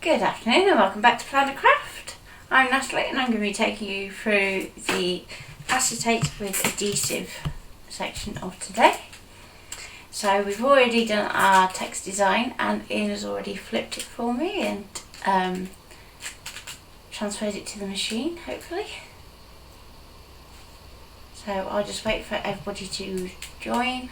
Good afternoon and welcome back to Plan a Craft. I'm Natalie and I'm going to be taking you through the acetate with adhesive section of today. So we've already done our text design and Ian has already flipped it for me and transferred it to the machine, hopefully. So I'll just wait for everybody to join.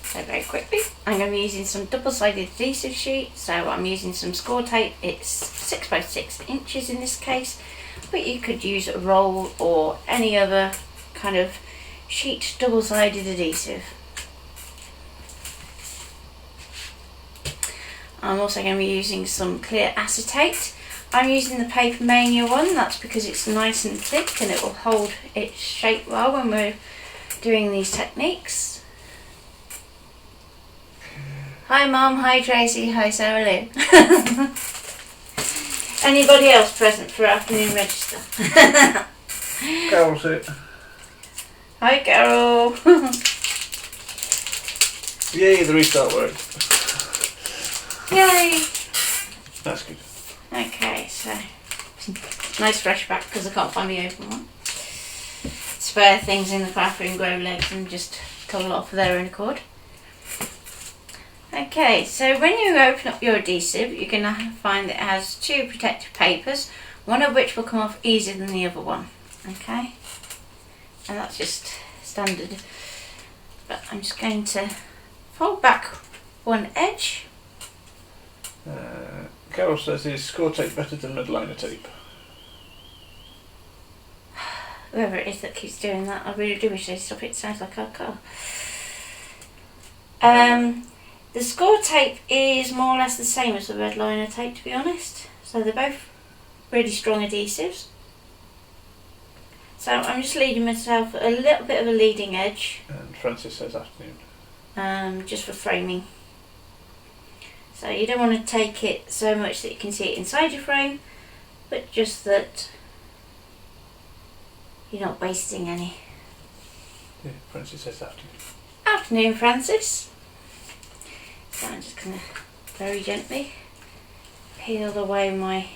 So very quickly, I'm going to be using some double-sided adhesive sheet. So I'm using some score tape. It's 6 by 6 inches in this case, but you could use a roll or any other kind of sheet double-sided adhesive. I'm also going to be using some clear acetate. I'm using the Paper Mania one, that's because it's nice and thick and it will hold its shape well when we're doing these techniques. Hi Mum, hi Tracy, hi Sarah Lou. Anybody else present for afternoon register? Carol's it. Hi Carol. Yay, the restart worked. Yay. That's good. Okay, so nice fresh back because I can't find the open one. Spare things in the craft room grow legs and just come off of their own accord. Okay, so when you open up your adhesive, you're going to find that it has two protective papers, one of which will come off easier than the other one. Okay, and that's just standard. But I'm just going to fold back one edge. Carol says, is score tape better than midliner tape? Whoever it is that keeps doing that, I really do wish they'd stop it. It sounds like our car. The score tape is more or less the same as the red liner tape, to be honest. So they're both really strong adhesives. So I'm just leading myself a little bit of a leading edge. And Francis says afternoon. Just for framing. So you don't want to take it so much that you can see it inside your frame, but just that you're not wasting any. Yeah, Francis says afternoon. Afternoon, Francis. So I'm just going to very gently peel away my...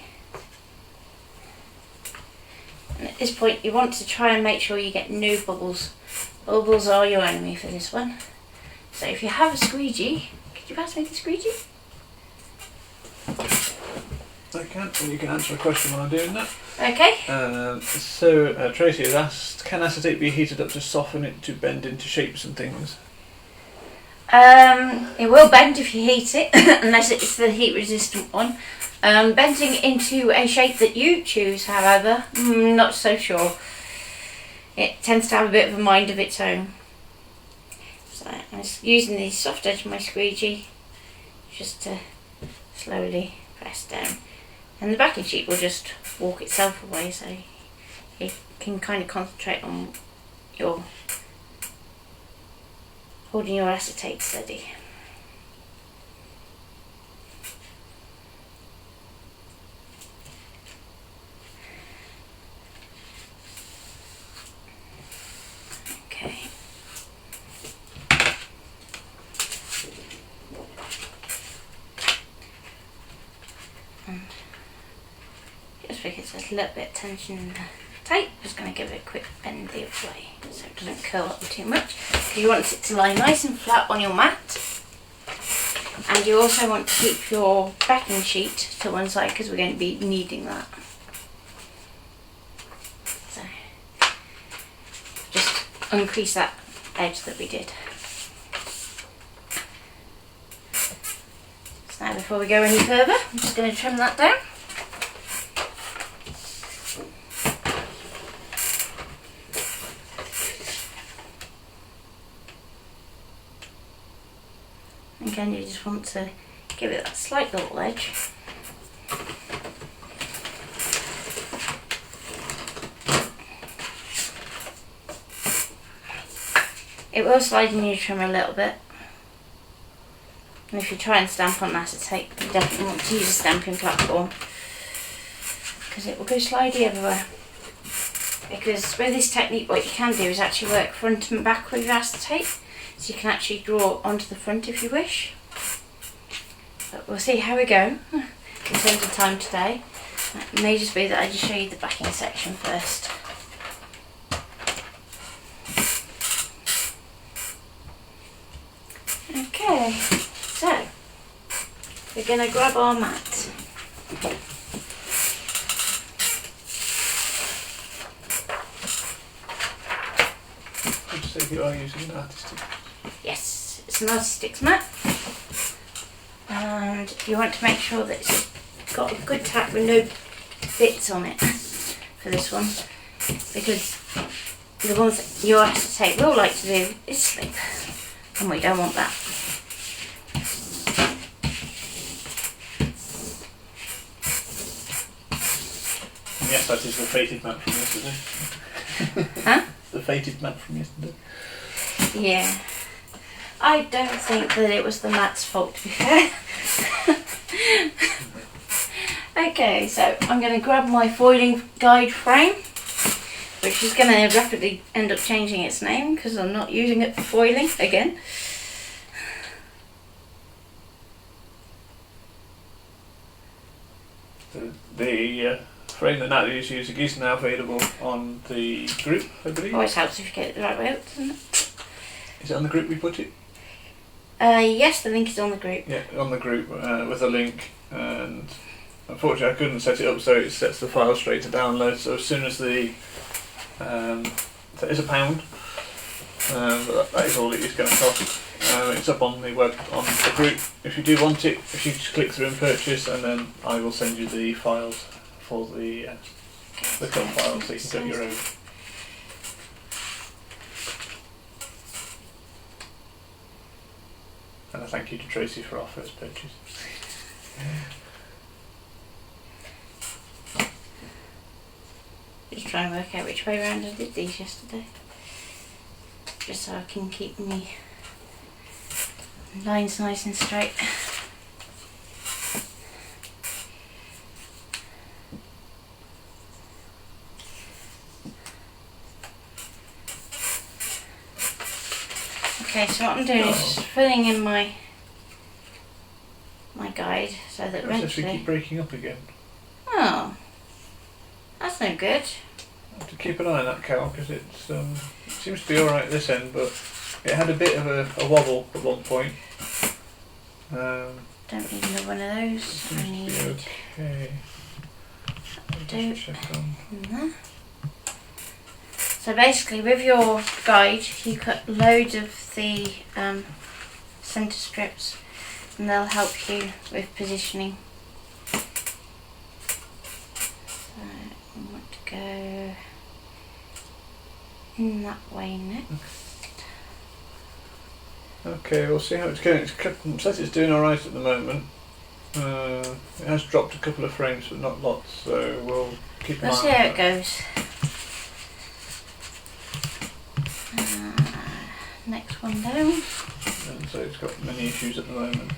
And at this point you want to try and make sure you get no bubbles. Bubbles are your enemy for this one. So if you have a squeegee, could you pass me the squeegee? I can, and you can answer a question while I'm doing that. Okay. So Tracy has asked, can acetate be heated up to soften it to bend into shapes and things? It will bend if you heat it, unless it's the heat resistant one. Bending into a shape that you choose, however, not so sure. It tends to have a bit of a mind of its own. So I'm just using the soft edge of my squeegee just to slowly press down. And the backing sheet will just walk itself away, so you can kind of concentrate on your holding your acetate steady. Okay. Just because there's a little bit of tension in the tape, just going to give it a quick bend the other way so it doesn't curl up too much. Because you want it to lie nice and flat on your mat, and you also want to keep your backing sheet to one side because we're going to be needing that. So just uncrease that edge that we did. So now before we go any further, I'm just going to trim that down. Again, you just want to give it that slight little edge. It will slide in your trim a little bit. And if you try and stamp on acetate, you definitely want to use a stamping platform because it will go slidey everywhere. Because with this technique what you can do is actually work front and back with your acetate, so you can actually draw onto the front if you wish. But we'll see how we go in terms of time today. It may just be that I just show you the backing section first. Okay, so we're going to grab our mat. Would you say you are using an artistic? Yes, it's an artistic mat. And you want to make sure that it's got a good tack with no bits on it for this one, because the ones that your acetate will like to do is slip, and we don't want that. Yes, that is the faded mat from yesterday. Huh? The faded mat from yesterday. Yeah. I don't think that it was the mat's fault, to be fair. Okay, so I'm going to grab my foiling guide frame, which is going to rapidly end up changing its name because I'm not using it for foiling again. The frame that Natalie is using is now available on the group, I believe. Always helps if you get it the right way up, doesn't it? Is it on the group we put it? Yes, the link is on the group. Yeah, on the group with a link, and unfortunately I couldn't set it up so it sets the file straight to download, so as soon as the that is £1, but that is all it is going to cost. It's up on the web, on the group. If you do want it, if you just click through and purchase, and then I will send you the files for the film files so you can get your own. And a thank you to Tracy for our first purchase. Just trying to work out which way around I did these yesterday, just so I can keep me lines nice and straight. Okay, so what I'm doing is filling in my guide so that It actually eventually... keep breaking up again. Oh, that's no good. I have to keep an eye on that cow because it seems to be alright at this end, but it had a bit of a wobble at one point. Don't need another one of those. Seems I to need be okay. do Just check on. there. So basically with your guide you cut loads of the centre strips and they'll help you with positioning. So I want to go in that way next. Okay, we'll see how it's going. It says it's doing alright at the moment. It has dropped a couple of frames but not lots, so we'll keep an eye Let's on see how that. it goes. Next one down. And so it's got many issues at the moment.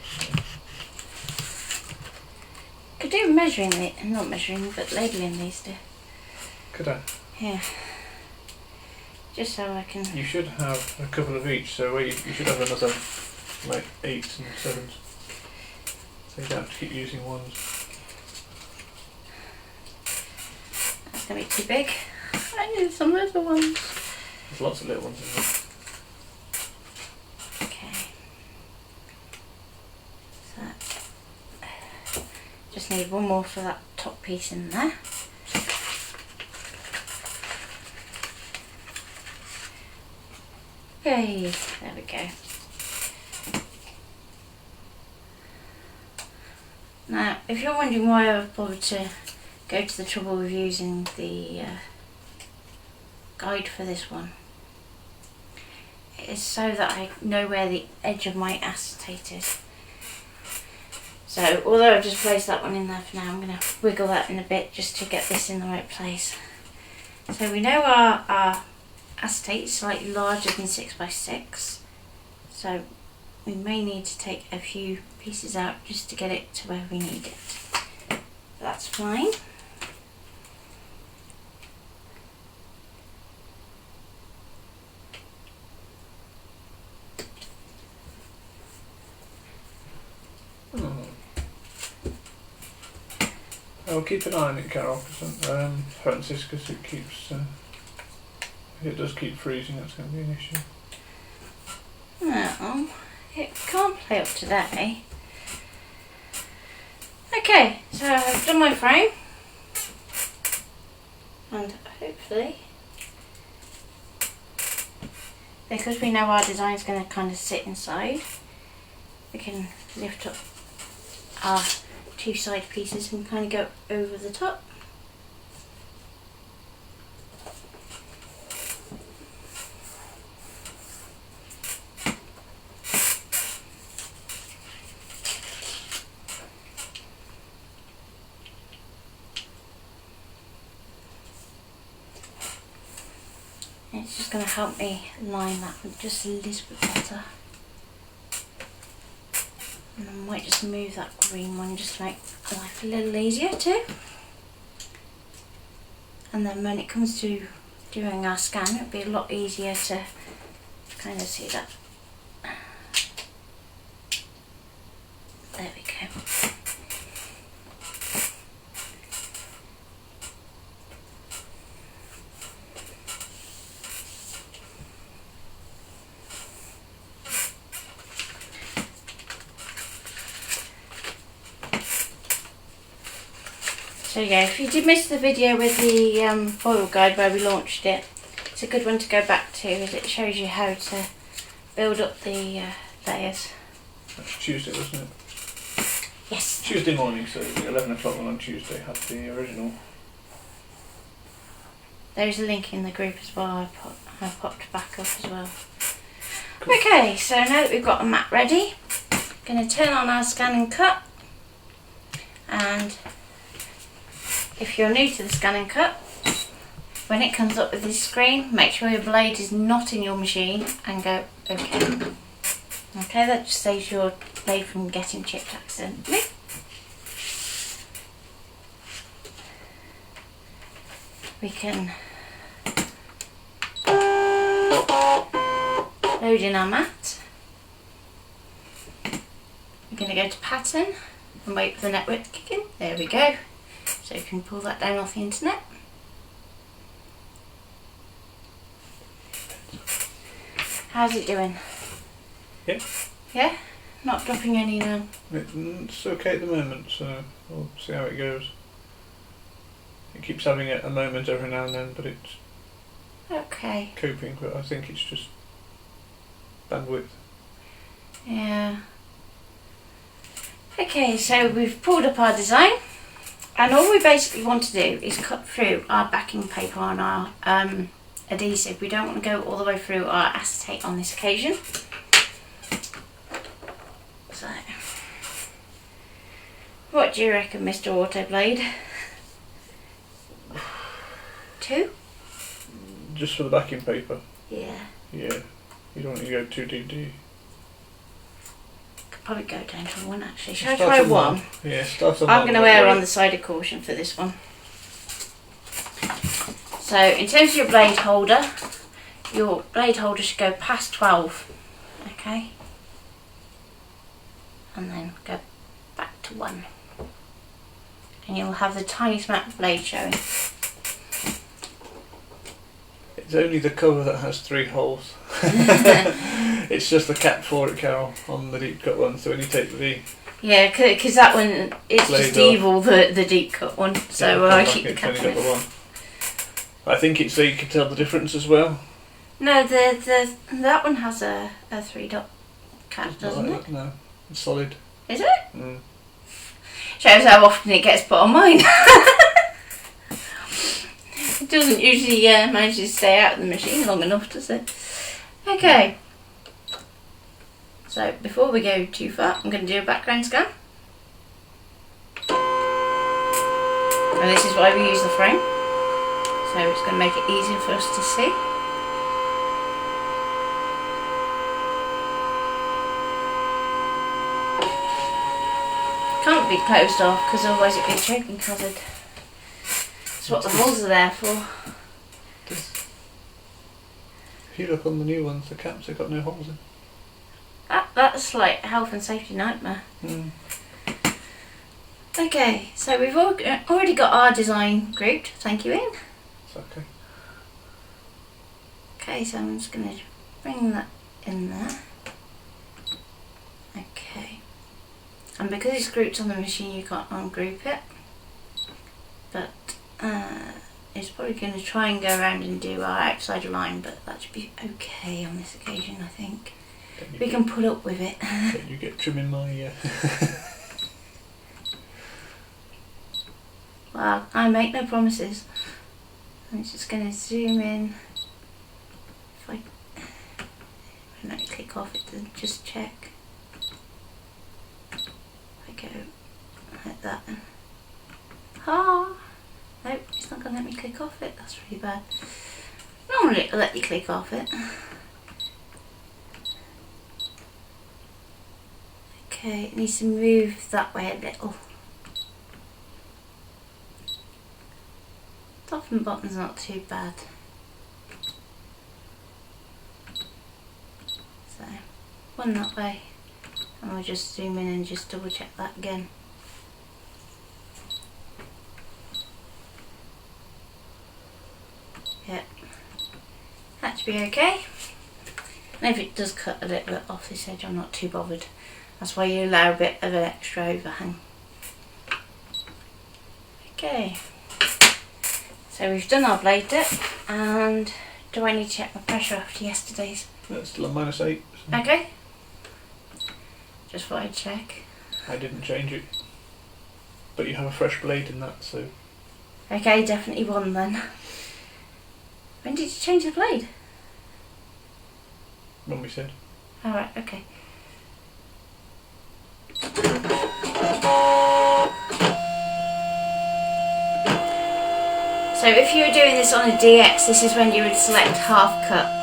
Could do measuring it, not measuring, but labelling these do. Could I? Yeah. Just so I can... You should have a couple of each, so you should have another like 8s and 7s. So you don't have to keep using ones. That's going to be too big. I need some little ones. There's lots of little ones in there. Okay. So, just need one more for that top piece in there. Okay, there we go. Now, if you're wondering why I've bothered to go to the trouble of using the guide for this one, it is so that I know where the edge of my acetate is. So, although I've just placed that one in there for now, I'm going to wiggle that in a bit just to get this in the right place. So we know our acetate is slightly larger than 6x6, so we may need to take a few pieces out just to get it to where we need it. That's fine. I'll keep an eye on it, Carol, Francis, because it keeps. If it does keep freezing, that's going to be an issue. Well, it can't play up today. Okay, so I've done my frame, and hopefully, because we know our design is going to kind of sit inside, we can lift up our two side pieces and kind of go over the top. It's just going to help me line that just a little bit better. And I might just move that green one just to make life a little easier too. And then when it comes to doing our scan, it'll be a lot easier to kind of see that. There we go. So yeah, if you did miss the video with the foil guide where we launched it, it's a good one to go back to, as it shows you how to build up the layers. That's Tuesday, wasn't it? Yes. Tuesday morning, so the 11 o'clock one on Tuesday had the original. There's a link in the group as well, I popped back up as well. Cool. Okay, so now that we've got a mat ready, I'm going to turn on our scan and cut, and if you're new to the scan and cut, when it comes up with this screen, make sure your blade is not in your machine and go OK. Okay, that just saves your blade from getting chipped accidentally. We can load in our mat. We're going to go to pattern and wait for the network to kick in. There we go. So you can pull that down off the internet. How's it doing? Yeah. Yeah? Not dropping any now? It's okay at the moment, so we'll see how it goes. It keeps having a moment every now and then, but it's okay. Coping, but I think it's just bandwidth. Yeah. Okay, so we've pulled up our design. And all we basically want to do is cut through our backing paper on our adhesive. We don't want to go all the way through our acetate on this occasion. So, what do you reckon, Mr. Autoblade? 2? Just for the backing paper? Yeah. Yeah. You don't want to go too deep, do you? Could probably go down to 1 actually. Shall I try 1? Yeah, start on I'm going to err on the side of caution for this one. So in terms of your blade holder should go past 12. Okay. And then go back to 1. And you'll have the tiniest amount of blade showing. It's only the cover that has 3 holes. It's just the cap for it, Carol, on the deep cut one. So when you take the yeah, because that one it's just evil, the deep cut one. So I keep the cap on it. One. I think it's so you can tell the difference as well. No, that one has a 3-dot cap, doesn't it? No, it's solid. Is it? Mm. Shows how often it gets put on mine. It doesn't usually manage to stay out of the machine long enough, does it? Okay. So before we go too far, I'm going to do a background scan. And this is why we use the frame. So it's going to make it easier for us to see. Can't be closed off because otherwise it'd be a choking hazard. That's what the holes are there for. If you look on the new ones, the caps have got no holes in. That's like health and safety nightmare. Mm. Okay, so we've already got our design grouped. Thank you, Ian. It's okay. Okay, so I'm just going to bring that in there. Okay. And because it's grouped on the machine, you can't ungroup it. But it's probably going to try and go around and do our outside line, but that should be okay on this occasion, I think. We can put up with it. Can you get trim in my... Well, I make no promises. I'm just going to zoom in. If I let me click off it to just check. If I go like that. Ah! Nope, it's not going to let me click off it. That's really bad. Normally it'll let you click off it. Okay, it needs to move that way a little. Top and bottom's not too bad. So, one that way, and we'll just zoom in and just double check that again. Yep, that should be okay. And if it does cut a little bit off this edge, I'm not too bothered. That's why you allow a bit of an extra overhang. Okay. So we've done our blade dip, and do I need to check my pressure after yesterday's? That's still on -8. So Okay. Just thought I'd check. I didn't change it. But you have a fresh blade in that, so... Okay, definitely one then. When did you change the blade? When we said. Alright, okay. So if you were doing this on a DX, this is when you would select half cut.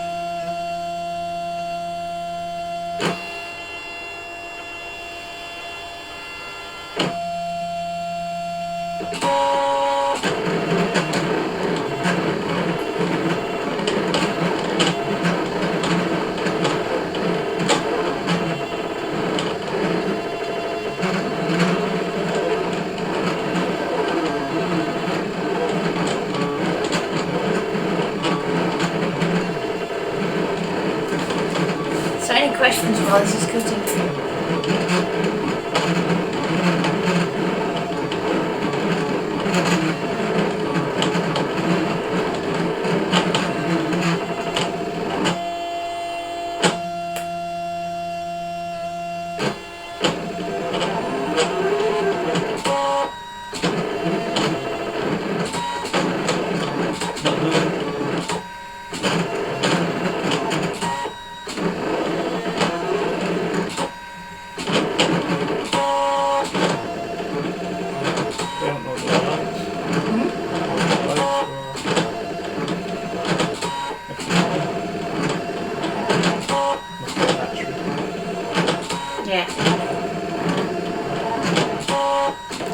So any questions while this is cutting? They don't know the lights. Yeah.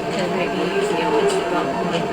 Because maybe usually I would have got more of it.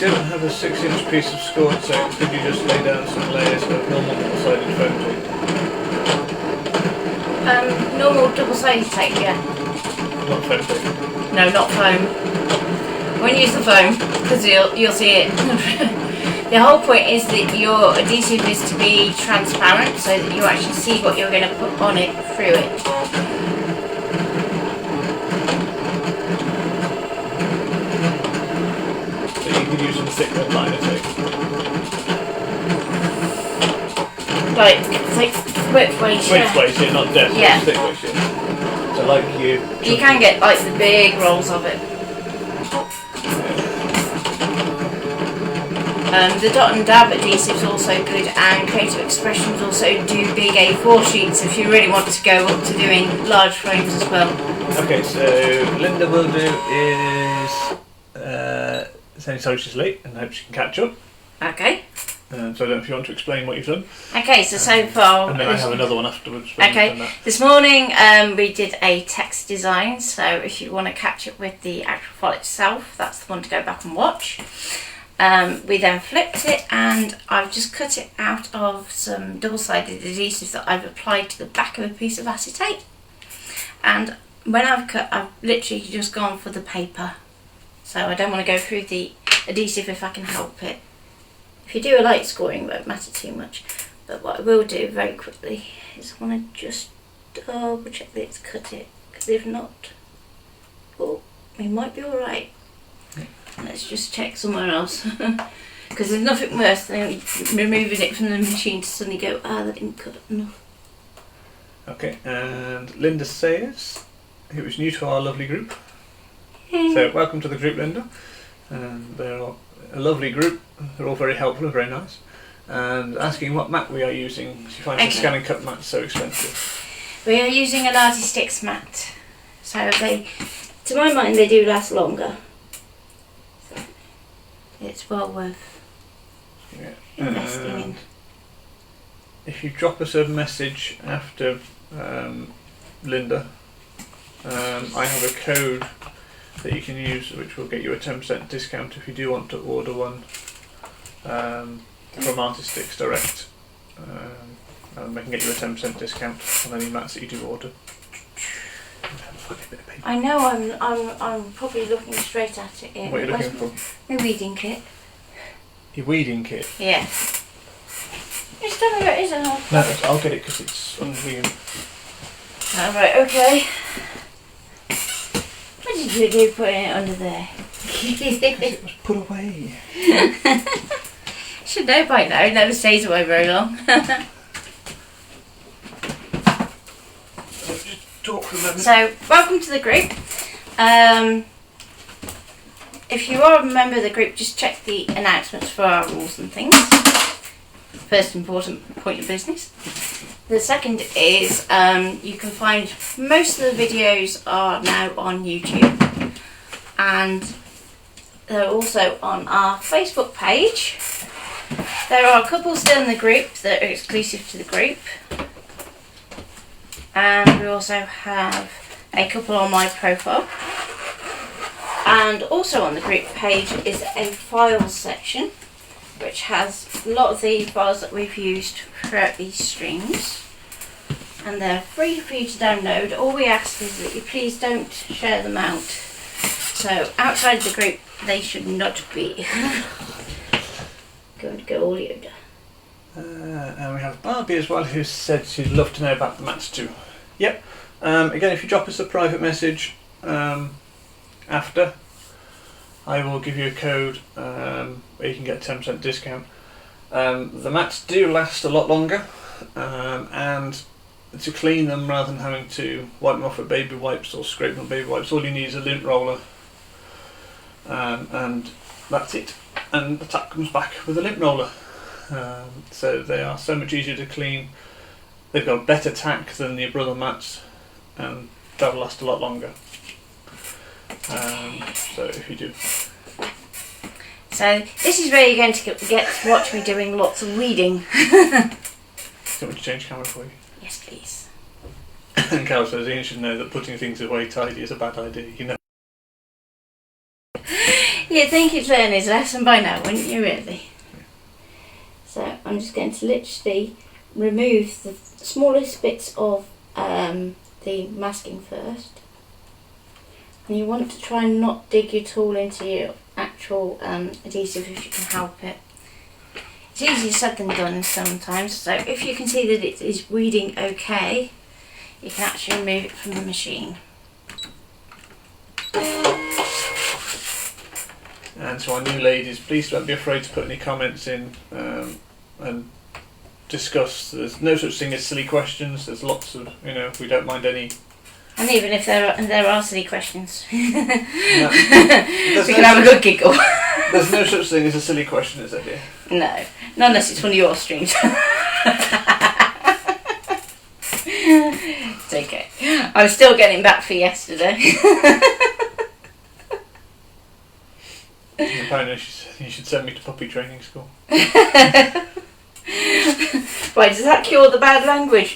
don't have a 6-inch piece of scored tape, could you just lay down some layers of normal double-sided foam tape? Normal double-sided tape, yeah. Not foam tape. No, not foam. I won't use the foam because you'll see it. The whole point is that your adhesive is to be transparent so that you actually see what you're going to put on it through it. So you could use some thick red liner tape. Like width weight. Width weight, yeah, not depth, Yeah. thick weight, yeah. So like you can get like the big rolls of it. The dot and dab adhesive is also good, and Creative Expressions also do big A4 sheets if you really want to go up to doing large frames as well. Okay, so Linda will do is saying sorry she's late and hope she can catch up. Okay. So I don't know if you want to explain what you've done. Okay, so far... And then I have another one afterwards. Okay, this morning we did a text design, so if you want to catch up with the actual file itself, that's the one to go back and watch. We then flipped it, and I've just cut it out of some double-sided adhesive that I've applied to the back of a piece of acetate. And when I've cut, I've literally just gone for the paper. So I don't want to go through the adhesive if I can help it. If you do a light scoring, it won't matter too much. But what I will do very quickly is I want to just double check that it's cut it. Because if not, oh, we might be alright. Let's just check somewhere else. Because there's nothing worse than removing it from the machine to suddenly go, that didn't cut enough. Okay, and Linda Sayers, who is new to our lovely group. So welcome to the group, Linda. And they're all a lovely group. They're all very helpful and very nice. And asking what mat we are using. She finds the scan and cut mat so expensive. We are using an Artistix mat. So they, to my mind, they do last longer. So it's well worth investing in. If you drop us a message after Linda, I have a code that you can use which will get you a 10% discount if you do want to order one from Artistix Direct. And we can get you a 10% discount on any mats that you do order. I know I'm probably looking straight at it. What are you looking for? My weeding kit. Your weeding kit? Yeah. Just tell me where it is and No, I'll get it because it's unweeding. Alright, okay. What did you do putting it under there? It was put away. Should know by now, it never stays away very long. Talk for a moment. So, welcome to the group. If you are a member of the group, just check the announcements for our rules and things. First important point of business. The second is you can find most of the videos are now on YouTube, and they're also on our Facebook page. There are a couple still in the group that are exclusive to the group, and we also have a couple on my profile. And also on the group page is a files section, which has a lot of the files that we've used throughout these streams, and they're free for you to download. All we ask is that you please don't share them out. So outside the group they should not be. Going to go all Yoda. And we have Barbie as well, who said she'd love to know about the mats too. Yep. Again, if you drop us a private message after, I will give you a code where you can get a 10% discount. The mats do last a lot longer, and to clean them rather than having to wipe them off with baby wipes or scrape them with baby wipes, all you need is a lint roller, and that's it. And the tap comes back with a lint roller. So they are so much easier to clean. They've got better tack than your brother mats, and they'll last a lot longer. So if you do. So this is where you're going to get to watch me doing lots of weeding. Do you want me to change camera for you? Yes, please. And Carol says Ian should know that putting things away tidy is a bad idea, you know. You'd think he'd learn his lesson by now, wouldn't you, really? So I'm just going to literally remove the smallest bits of the masking first. And you want to try and not dig your tool into your actual adhesive if you can help it. It's easier said than done sometimes, so if you can see that it is weeding okay, you can actually remove it from the machine. And to our new ladies, please don't be afraid to put any comments in and discuss. There's no such thing as silly questions. There's lots of, we don't mind any. And even if there are silly questions, we No, can have a good giggle. There's no such thing as a silly question, is there, dear? No, not unless it's one of your streams. It's okay. I'm still getting back for yesterday. Apparently you should send me to puppy training school. Right, does that cure the bad language?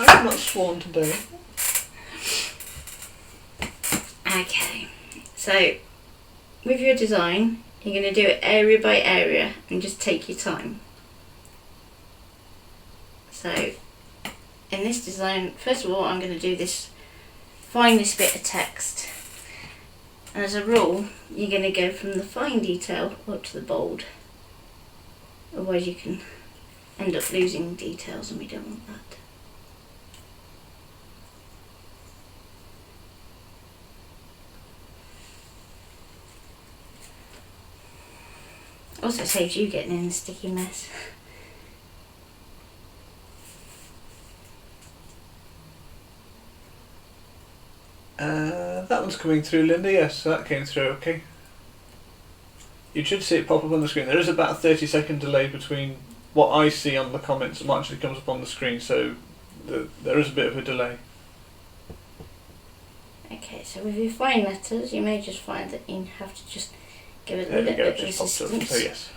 I've not sworn today. Okay, so with your design, you're going to do it area by area and just take your time. So in this design, first of all, I'm going to do this finest bit of text. And as a rule, you're going to go from the fine detail up to the bold. Otherwise you can end up losing details, and we don't want that. Also saves you getting in a sticky mess. That one's coming through, Linda. Yes, that came through okay. You should see it pop up on the screen. There is about a 30-second delay between what I see on the comments and what actually comes up on the screen, so there is a bit of a delay. Okay, so with your fine letters, you may just find that you have to just give it a There we little go, bit of just popped up. assistance. So yes.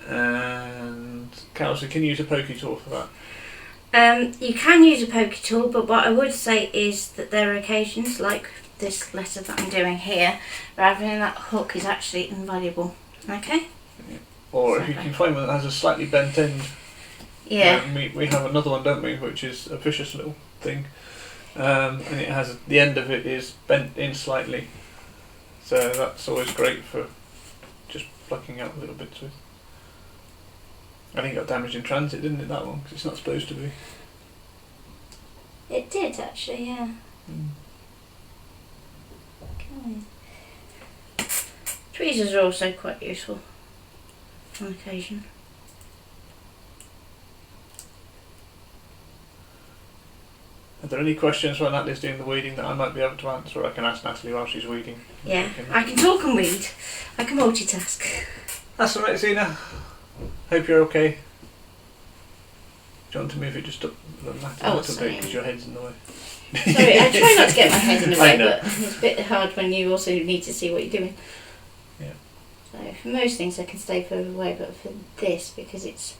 And Carol, so can you use a pokey tool for that? You can use a pokey tool, but what I would say is that there are occasions, like this letter that I'm doing here, where having that hook is actually invaluable. Okay? Or if you can find one that has a slightly bent end. Yeah. We have another one, don't we, which is a vicious little thing. And it has, the end of it is bent in slightly. So that's always great for just plucking out little bits with. I think it got damaged in transit, didn't it, that one? Because it's not supposed to be. It did actually, yeah. Okay. Tweezers are also quite useful on occasion. Are there any questions while Natalie's doing the weeding that I might be able to answer? Or I can ask Natalie while she's weeding. Yeah, I can talk and weed. I can multitask. That's alright, Zena. Hope you're okay. Do you want to move it just up the mat a little bit because your head's in the way? Sorry, I try not to get my head in the I way, know. but it's a bit hard when you also need to see what you're doing. Yeah. So for most things I can stay further away, but for this, because it's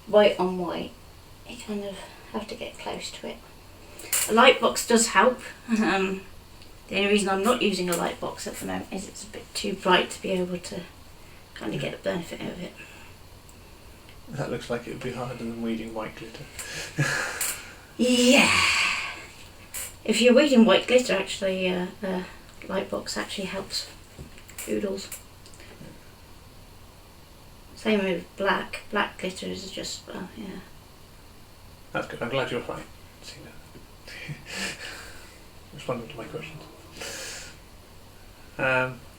white on white, you kind of have to get close to it. A light box does help. The only reason I'm not using a light box at the moment is it's a bit too bright to be able to kind of get the benefit of it. That looks like it would be harder than weeding white glitter. Yeah. If you're weeding white glitter, actually, the light box actually helps oodles. Same with black. Black glitter is just, well, yeah. That's good. I'm glad you're fine, Zena. Responding to my questions.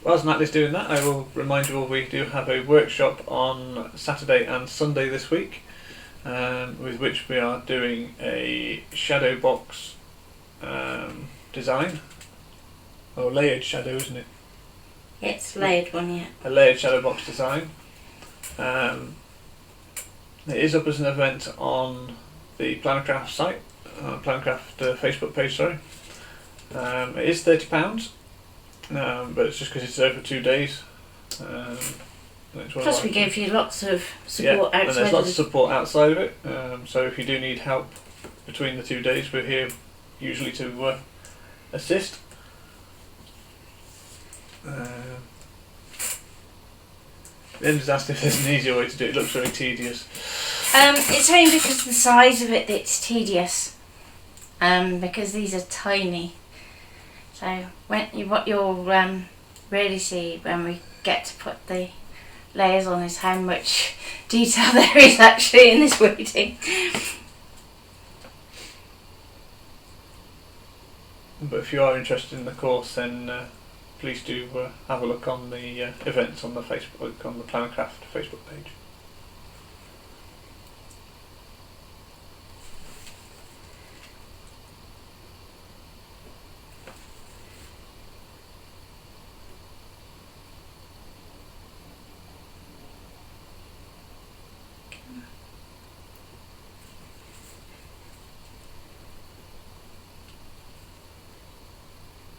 Whilst Natalie's doing that, I will remind you all we do have a workshop on Saturday and Sunday this week, with which we are doing a shadow box design, or layered shadow, isn't it? It's layered one, yeah. A layered shadow box design. It is up as an event on the Plannercraft site, Plannercraft Facebook page, sorry. It is £30. But it's just because it's over 2 days. Plus we gave you lots of support outside and there's lots of support outside of it. So if you do need help between the 2 days, we're here usually to assist. Linda's asked if there's an easier way to do it. It looks very tedious. It's only because of the size of it that it's tedious. Because these are tiny. So what you'll really see when we get to put the layers on is how much detail there is actually in this weeding. But if you are interested in the course, then please do have a look on the events on the Facebook, on the Plan and Craft Facebook page.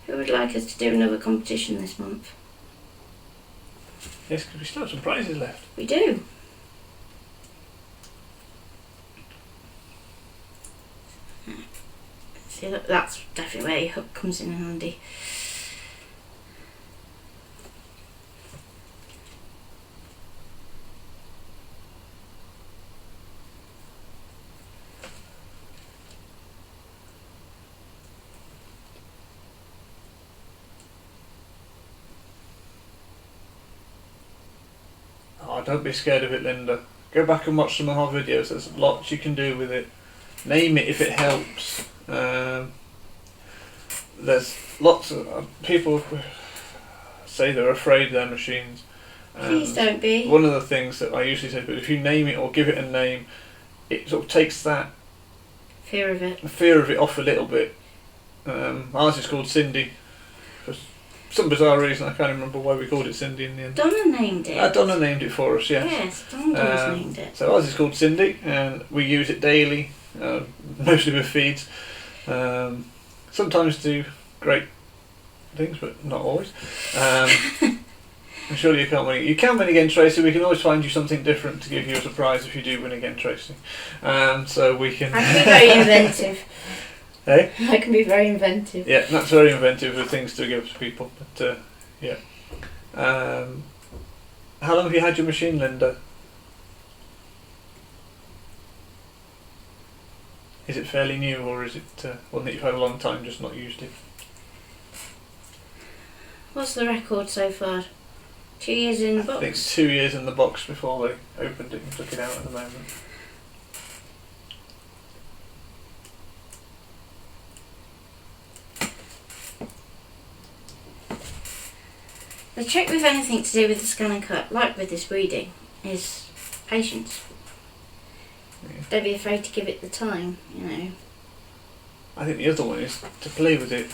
Who would like us to do another competition this month? Yes, because we still have some prizes left. We do. See, look, that's definitely where your hook comes in handy. Oh, don't be scared of it, Linda. Go back and watch some of our videos. There's lots you can do with it. Name it if it helps. There's lots of people say they're afraid of their machines. Please don't be. One of the things that I usually say, but if you name it or give it a name, it sort of takes that fear of it off a little bit. Ours is called Cindy. For some bizarre reason, I can't remember why we called it Cindy in the end. Donna named it. Donna named it for us, yes. Yes, Donna's named it. So ours is called Cindy, and we use it daily, mostly with feeds. Sometimes do great things, but not always. I'm sure you can't win. You can win again, Tracy. We can always find you something different to give you a surprise if you do win again, Tracy. So we can. I can be very inventive. Hey? I can be very inventive. Yeah, that's very inventive with things to give to people. But yeah. How long have you had your machine, Linda? Is it fairly new, or is it one that you've had a long time, just not used it? What's the record so far? 2 years in the box? I think it's 2 years in the box before they opened it and took it out at the moment. The trick with anything to do with the scan and cut, like with this weeding, is patience. Yeah. Don't be afraid to give it the time, you know. I think the other one is to play with it.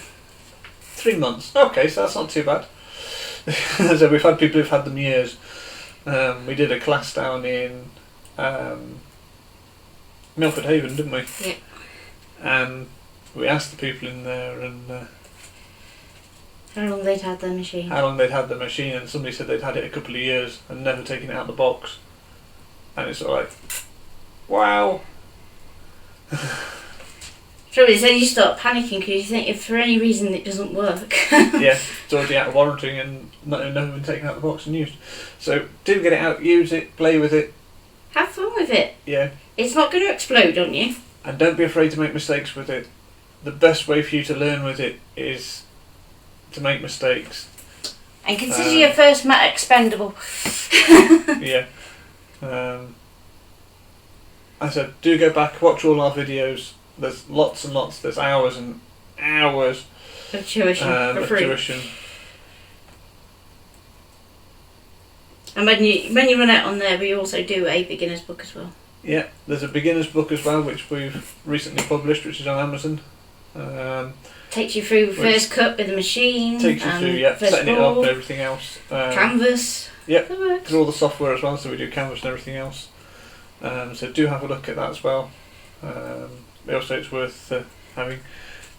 3 months. Okay, so that's not too bad. So we've had people who've had them years. We did a class down in Milford Haven, didn't we? Yeah. And we asked the people in there and how long they'd had their machine. how long they'd had the machine, and somebody said they'd had it a couple of years and never taken it out of the box. And it's sort of like, wow. Trouble is, then you start panicking because you think if for any reason it doesn't work. Yeah, it's already out of warranty and never been taken out of the box and used. So do get it out, use it, play with it. Have fun with it. Yeah. It's not going to explode on you. And don't be afraid to make mistakes with it. The best way for you to learn with it is to make mistakes. And consider your first mat expendable. Yeah. I said, do go back, watch all our videos. There's lots and lots. There's hours and hours Of tuition for free. tuition. And when you run out on there, we also do a beginner's book as well. Yeah, there's a beginner's book as well, which we've recently published, which is on Amazon. Takes you through first cut with the machine. Takes you through, setting it up and everything else. Canvas. Yeah, That works. there's all the software as well, so we do Canvas and everything else. So do have a look at that as well. Also, it's worth having.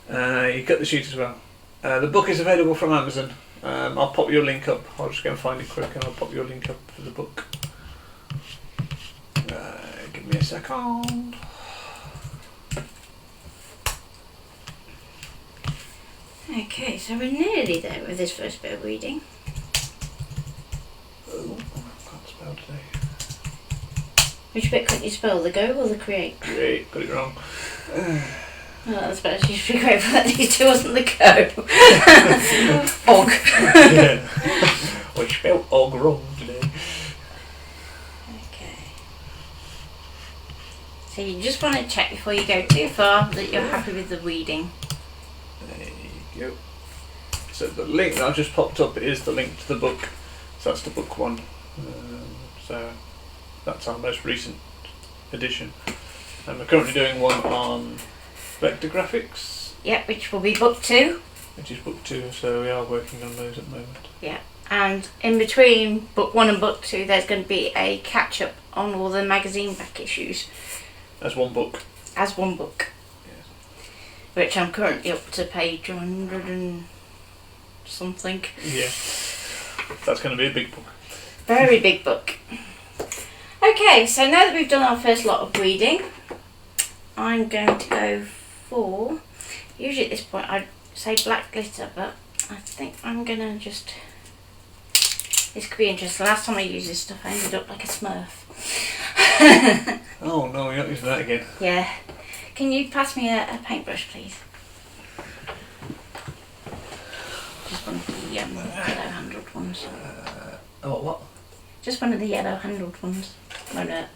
You cut the sheet as well. The book is available from Amazon. I'll pop your link up. I'll just go and find it quick and I'll pop your link up for the book. Give me a second. Okay, so we're nearly there with this first bit of weeding. Oh, I can't spell today. Which bit couldn't you spell, the go or the create? Create, got it wrong. Oh, I suppose you should be grateful that these two wasn't the go. Og. Yeah. I spelled og wrong today. Okay. So you just want to check before you go too far that you're happy with the weeding. There you go. So the link that I've just popped up is the link to the book. So that's the book one. So that's our most recent edition. And we're currently doing one on vector graphics. Yep, which will be book 2. Which is book 2, so we are working on those at the moment. Yeah, and in between book 1 and book 2 there's going to be a catch-up on all the magazine back issues. As one book. As one book. Yes. Which I'm currently up to page 100 and something. Yeah. That's going to be a big book. Very big book. Okay, so now that we've done our first lot of weeding, I'm going to go for, usually at this point I'd say black glitter, but I think I'm going to just, this could be interesting. Last time I used this stuff I ended up like a smurf. Oh no, you're not using that again. Yeah. Can you pass me a paintbrush, please? Just one of the yellow-handled ones. Oh, what? Just one of the yellow-handled ones. Won't hurt.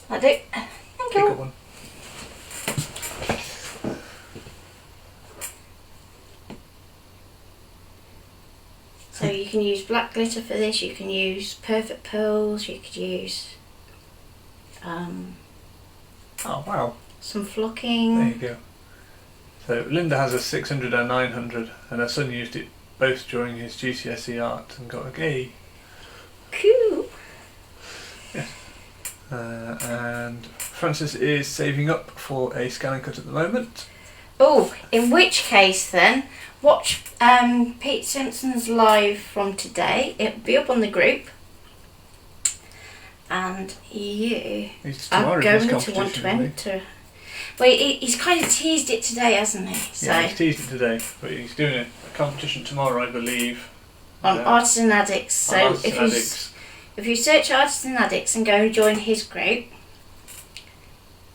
That'll do. Thank Pick you. up one. So you can use black glitter for this, you can use perfect pearls, you could use Oh wow. some flocking. There you go. So Linda has a 600 and 900 and her son used it both during his GCSE art and got a A. Cool. Yes. And Francis is saving up for a scan and cut at the moment. Oh, in which case then, watch Pete Simpson's live from today. It'll be up on the group. And you are going to want to enter. Well, he's kind of teased it today, hasn't he? So Yeah, he's teased it today, but he's doing a competition tomorrow, I believe. on Artisan Addicts. So Artisan Addicts. if you search Artisan Addicts and go and join his group,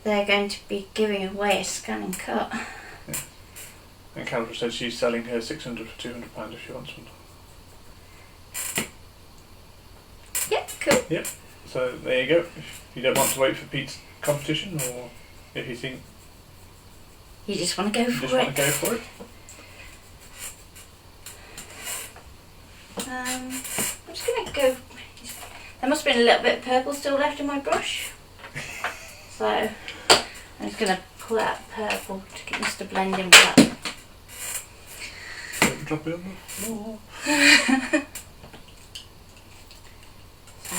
they're going to be giving away a scan and cut. Yeah. And Carol said she's selling her 600 for £200 if she wants one. Yep, cool. Yep. So there you go. If you don't want to wait for Pete's competition, or if you think You just want to go you for just it. want to go for it. I'm just going to go. There must have been a little bit of purple still left in my brush. So I'm just going to pull out purple to get this to blend in with that. Don't drop it on the floor. So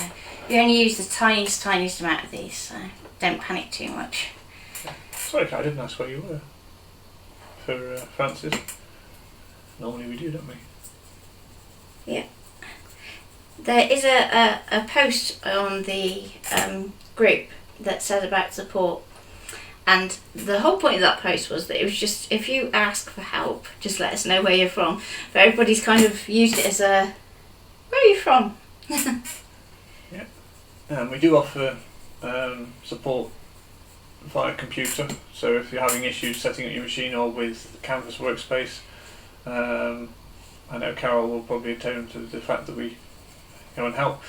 you only use the tiniest amount of these, so don't panic too much. Sorry, I didn't ask where you were for Francis. Normally we do, don't we? Yeah. There is a post on the group that said about support, and the whole point of that post was that it was just, if you ask for help, just let us know where you're from. But everybody's kind of used it as a, where are you from? Yeah. And we do offer support via computer, so if you're having issues setting up your machine or with Canvas Workspace, I know Carol will probably attend to the fact that we go and help,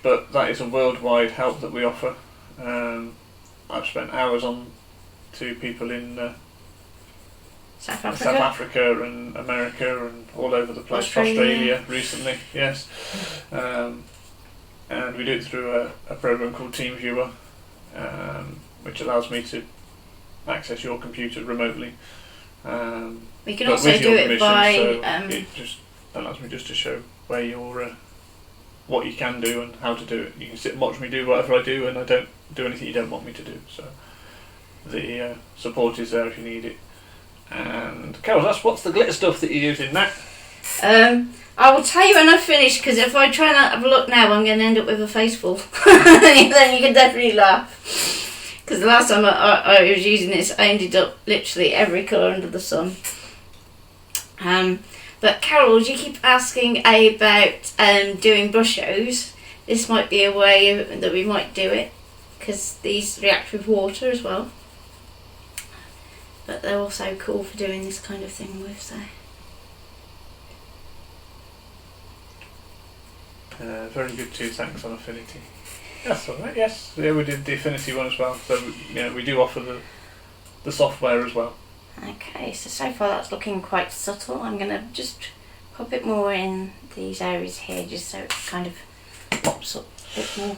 but that is a worldwide help that we offer. I've spent hours on to people in South Africa. South Africa and America and all over the place. Australia recently, yes. And we do it through a program called TeamViewer, which allows me to access your computer remotely. We can also do it by... So it just allows me just to show where you're, what you can do and how to do it. You can sit and watch me do whatever I do, and I don't do anything you don't want me to do. So the support is there if you need it. And Carol, what's the glitter stuff that you're using now? I will tell you when I finish, because if I try and have a look now, I'm going to end up with a face full. Then you can definitely laugh. Because the last time I was using this, I ended up literally every colour under the sun. But Carol, you keep asking about doing brush shows. This might be a way that we might do it, because these react with water as well. But they're also cool for doing this kind of thing with, so. Very good too, thanks on Affinity. Yes, alright, yes. Yeah, we did the Affinity one as well, so we do offer the software as well. Okay, so far that's looking quite subtle. I'm going to just put a bit more in these areas here, just so it kind of pops up a bit more.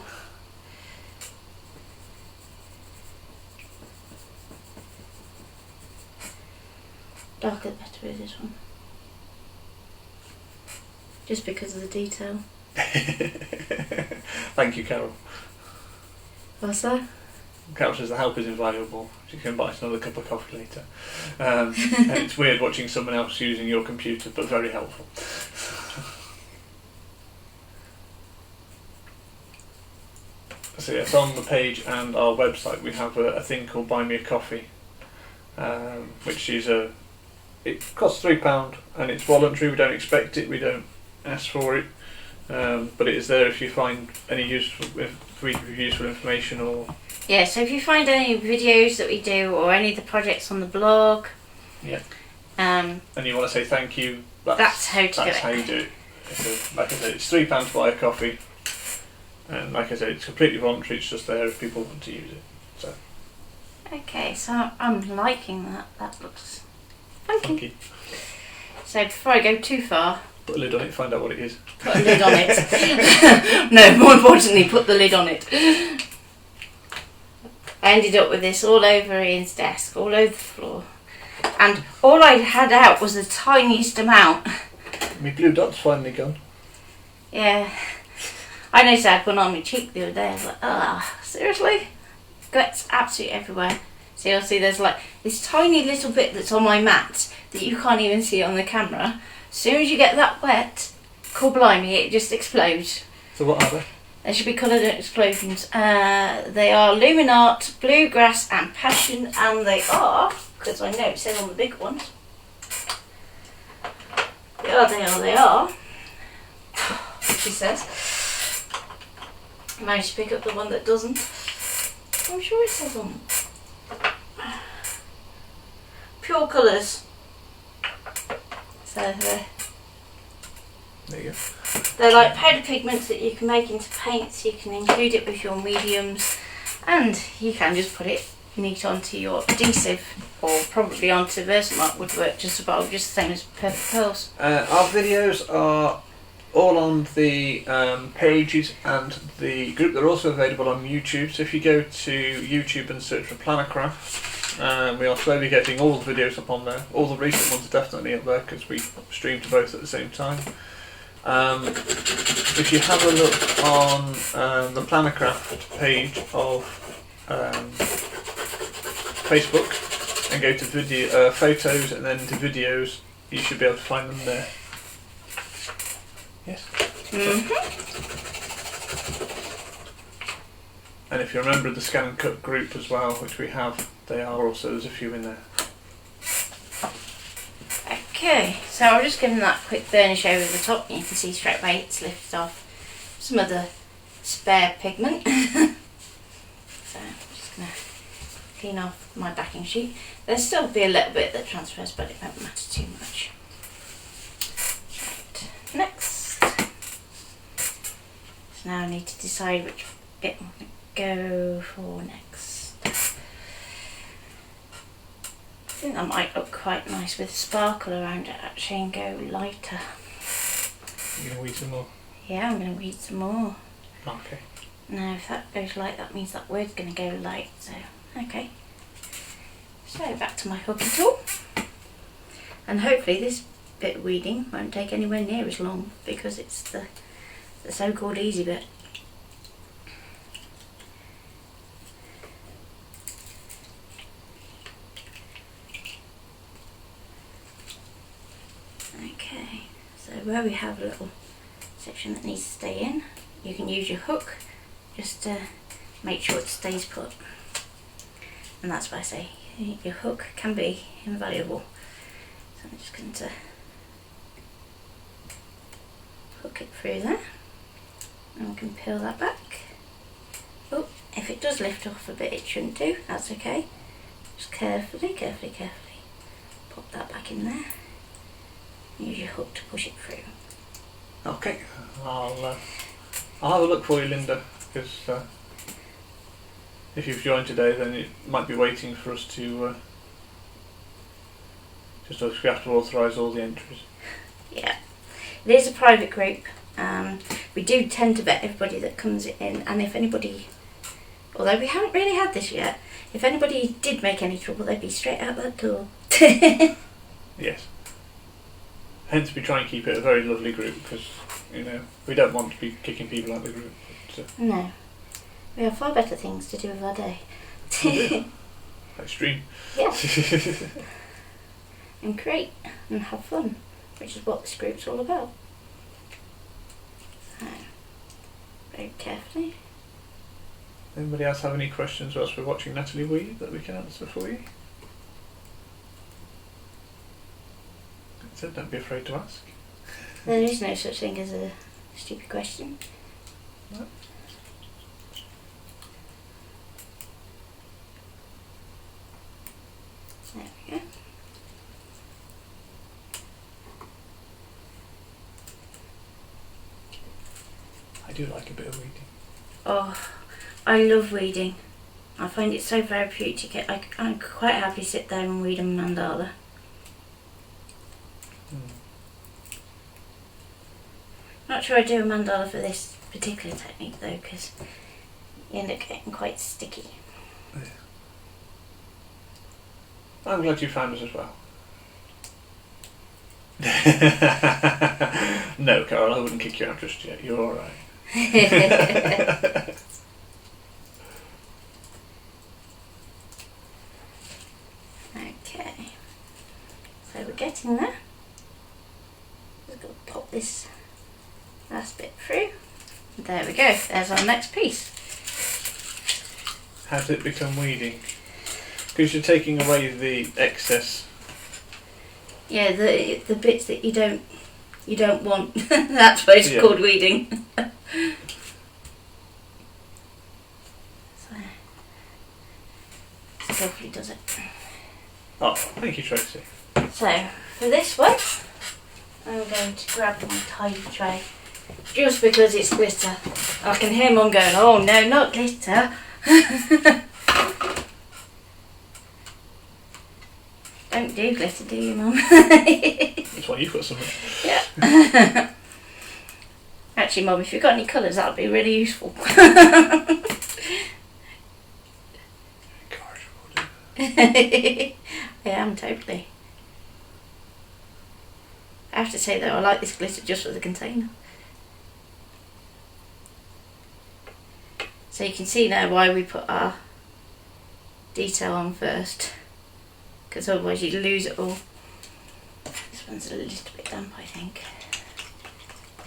Darker the better with this one. Just because of the detail. Thank you, Carol. What's that? Carol says the help is invaluable. She can buy us another cup of coffee later. And it's weird watching someone else using your computer, but very helpful. So yes, on the page and our website we have a thing called Buy Me a Coffee, which is it costs £3 and it's voluntary. We don't expect it, we don't ask for it, but it is there if you find any useful information or. Yeah, so if you find any videos that we do or any of the projects on the blog, yeah, and you want to say thank you, that's how to do it. That's how you do it. Like I said, it's £3 to buy a coffee, and like I said, it's completely voluntary. It's just there if people want to use it. So. Okay, so I'm liking that. That looks funky. So before I go too far, put a lid on it. Find out what it is. Put a lid on it. No, more importantly, put the lid on it. I ended up with this all over Ian's desk, all over the floor. And all I had out was the tiniest amount. My blue dot's finally gone. Yeah. I noticed I had one on my cheek the other day. I was like, seriously? Gets absolutely everywhere. So you'll see there's like this tiny little bit that's on my mat that you can't even see on the camera. As soon as you get that wet, cool blimey, it just explodes. So what are they? They should be coloured explosions. They are Luminart, Bluegrass and Passion, and they are, because I know it says on the big ones, they are, she says. I managed to pick up the one that doesn't. I'm sure it says on. Pure colours. So there you go. They're like powder pigments that you can make into paints. You can include it with your mediums, and you can just put it neat onto your adhesive, or probably onto Versamark would work just about, just the same as Perfect Pearls. Our videos are all on the pages and the group. They're also available on YouTube. So if you go to YouTube and search for Plannercraft, we are slowly getting all the videos up on there. All the recent ones are definitely up there because we stream to both at the same time. If you have a look on the Plannercraft page of Facebook and go to video photos and then to videos, you should be able to find them there. Yes. And if you remember the Scan and Cut group as well, which we have, there's a few in there. Okay, so I'll just give them that quick burnish over the top, and you can see straight away it's lifted off some of the spare pigment. So I'm just going to clean off my backing sheet. There'll still be a little bit that transfers, but it won't matter too much. Right, next. So now I need to decide which bit I'm going to go for next. I think that might look quite nice with sparkle around it actually, and go lighter. You're going to weed some more? Yeah, I'm going to weed some more. Okay. Now if that goes light, that means that word's going to go light, so okay. So back to my hooking tool. And hopefully this bit of weeding won't take anywhere near as long, because it's the so-called easy bit. Okay, so where we have a little section that needs to stay in, you can use your hook just to make sure it stays put. And that's why I say your hook can be invaluable. So I'm just going to hook it through there, and we can peel that back. Oh, if it does lift off a bit, it shouldn't do, that's okay. Just carefully pop that back in there. Use your hook to push it through. Okay, I'll have a look for you, Linda, because if you've joined today, then it might be waiting for us to just we have to authorise all the entries. Yeah, it is a private group. We do tend to vet everybody that comes in, and if anybody, although we haven't really had this yet, if anybody did make any trouble, they'd be straight out that door. Yes. Hence we try and keep it a very lovely group, because, you know, we don't want to be kicking people out of the group. But, no. We have far better things to do with our day. Like stream. Yeah. And create and have fun, which is what this group's all about. So, very carefully. Anybody else have any questions whilst we're watching Natalie weave that we can answer for you? So don't be afraid to ask. There is no such thing as a stupid question. No. There we go. I do like a bit of weeding. Oh, I love weeding. I find it so therapeutic. I quite happily sit there and weed a mandala. Not sure I do a mandala for this particular technique though, because you end up getting quite sticky. Yeah. I'm glad you found us as well. No, Carol, I wouldn't kick you out just yet. You're alright. Okay, so we're getting there. Just got to pop this last bit through. There we go, there's our next piece. How did it become weeding? Because you're taking away the excess. Yeah, the bits that you don't want. That's why it's called weeding. So hopefully does it. Oh, thank you, Tracy. So for this one, I'm going to grab my tidy tray, just because it's glitter. I can hear Mum going, "Oh no, not glitter." Don't do glitter, do you, Mum? That's why you've got something. Yeah. Actually, Mum, if you've got any colours, that would be really useful. I am totally. I have to say though, I like this glitter just for the container. So you can see now why we put our detail on first, because otherwise you'd lose it all. This one's a little bit damp, I think.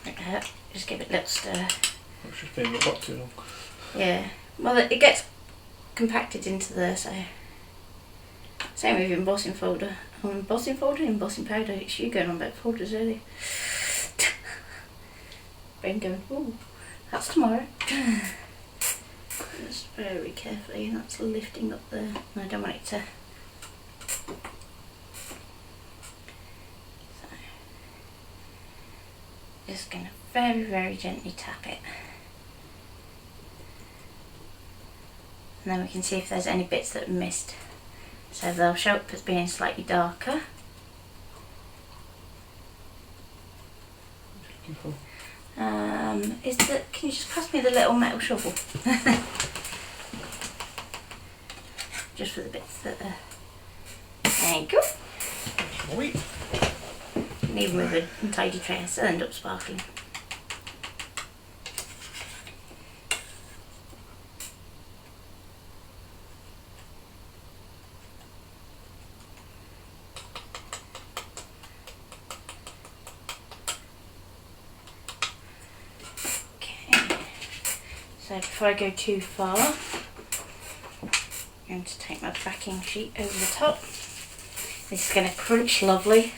Won't hurt. Just give it a little stir. It's just been in the pot too long. Yeah. Well, it gets compacted into there, so. Same with embossing folder. Embossing powder. It's you going on about folders earlier. Brain going, ooh, that's tomorrow. Just very carefully, that's lifting up there. I don't want it to. So, just going to very, very gently tap it. And then we can see if there's any bits that are missed. So they'll show up as being slightly darker. Can you just pass me the little metal shovel? Just for the bits that are. There you go. Sweet. And even with a untidy tray, it'll end up sparkling. So before I go too far, I'm going to take my backing sheet over the top. This is going to crunch lovely.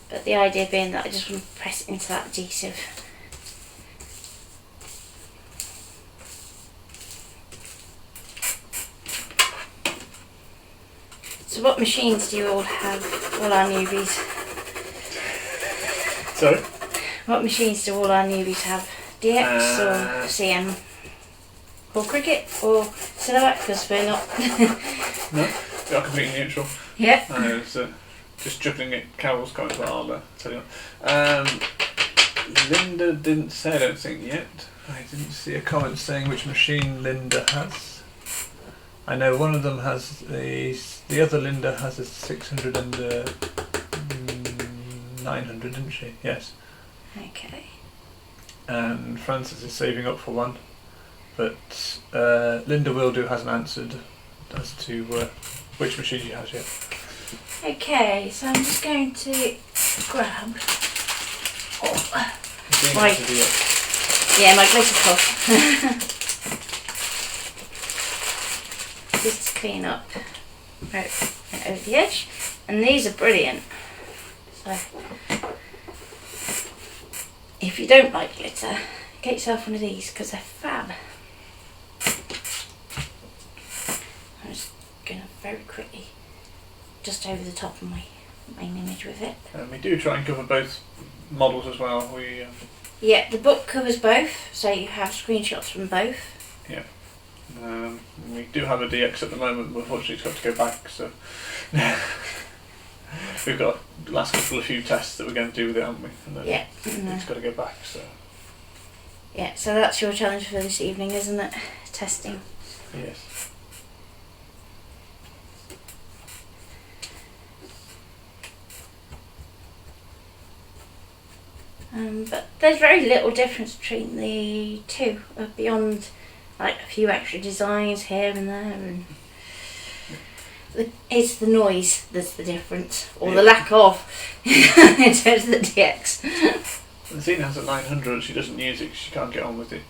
But But the idea being that I just want to press it into that adhesive. So what machines do you all have, all our newbies? Sorry? What machines do all our newbies have? DX or CM? Or Cricut or Silhouette, because we're not. No, we are completely neutral. Yeah. I was just juggling at Carol's comment, but I'll tell you. Linda didn't say, I don't think, yet. I didn't see a comment saying which machine Linda has. I know one of them has the other Linda has a 600 and a 900, didn't she? Yes. Okay. And Frances is saving up for one. But Linda Wildo hasn't answered as to which machine she has yet. Okay, so I'm just going to grab my glitter cloth. Just to clean up right over the edge. And these are brilliant. So if you don't like glitter, get yourself one of these because they're fab. I'm just going to very quickly just over the top of my main image with it. We do try and cover both models as well. Yeah, the book covers both, so you have screenshots from both. Yeah. We do have a DX at the moment, but unfortunately it's got to go back, so we've got the last couple of few tests that we're going to do with it, haven't we? And then yeah. It's got to go back, so. Yeah, so that's your challenge for this evening, isn't it? Testing. Yes. But there's very little difference between the two, beyond like a few extra designs here and there, and it's the noise that's the difference, or the lack of, in terms of the DX. And Zena has a 900, she doesn't use it because she can't get on with it.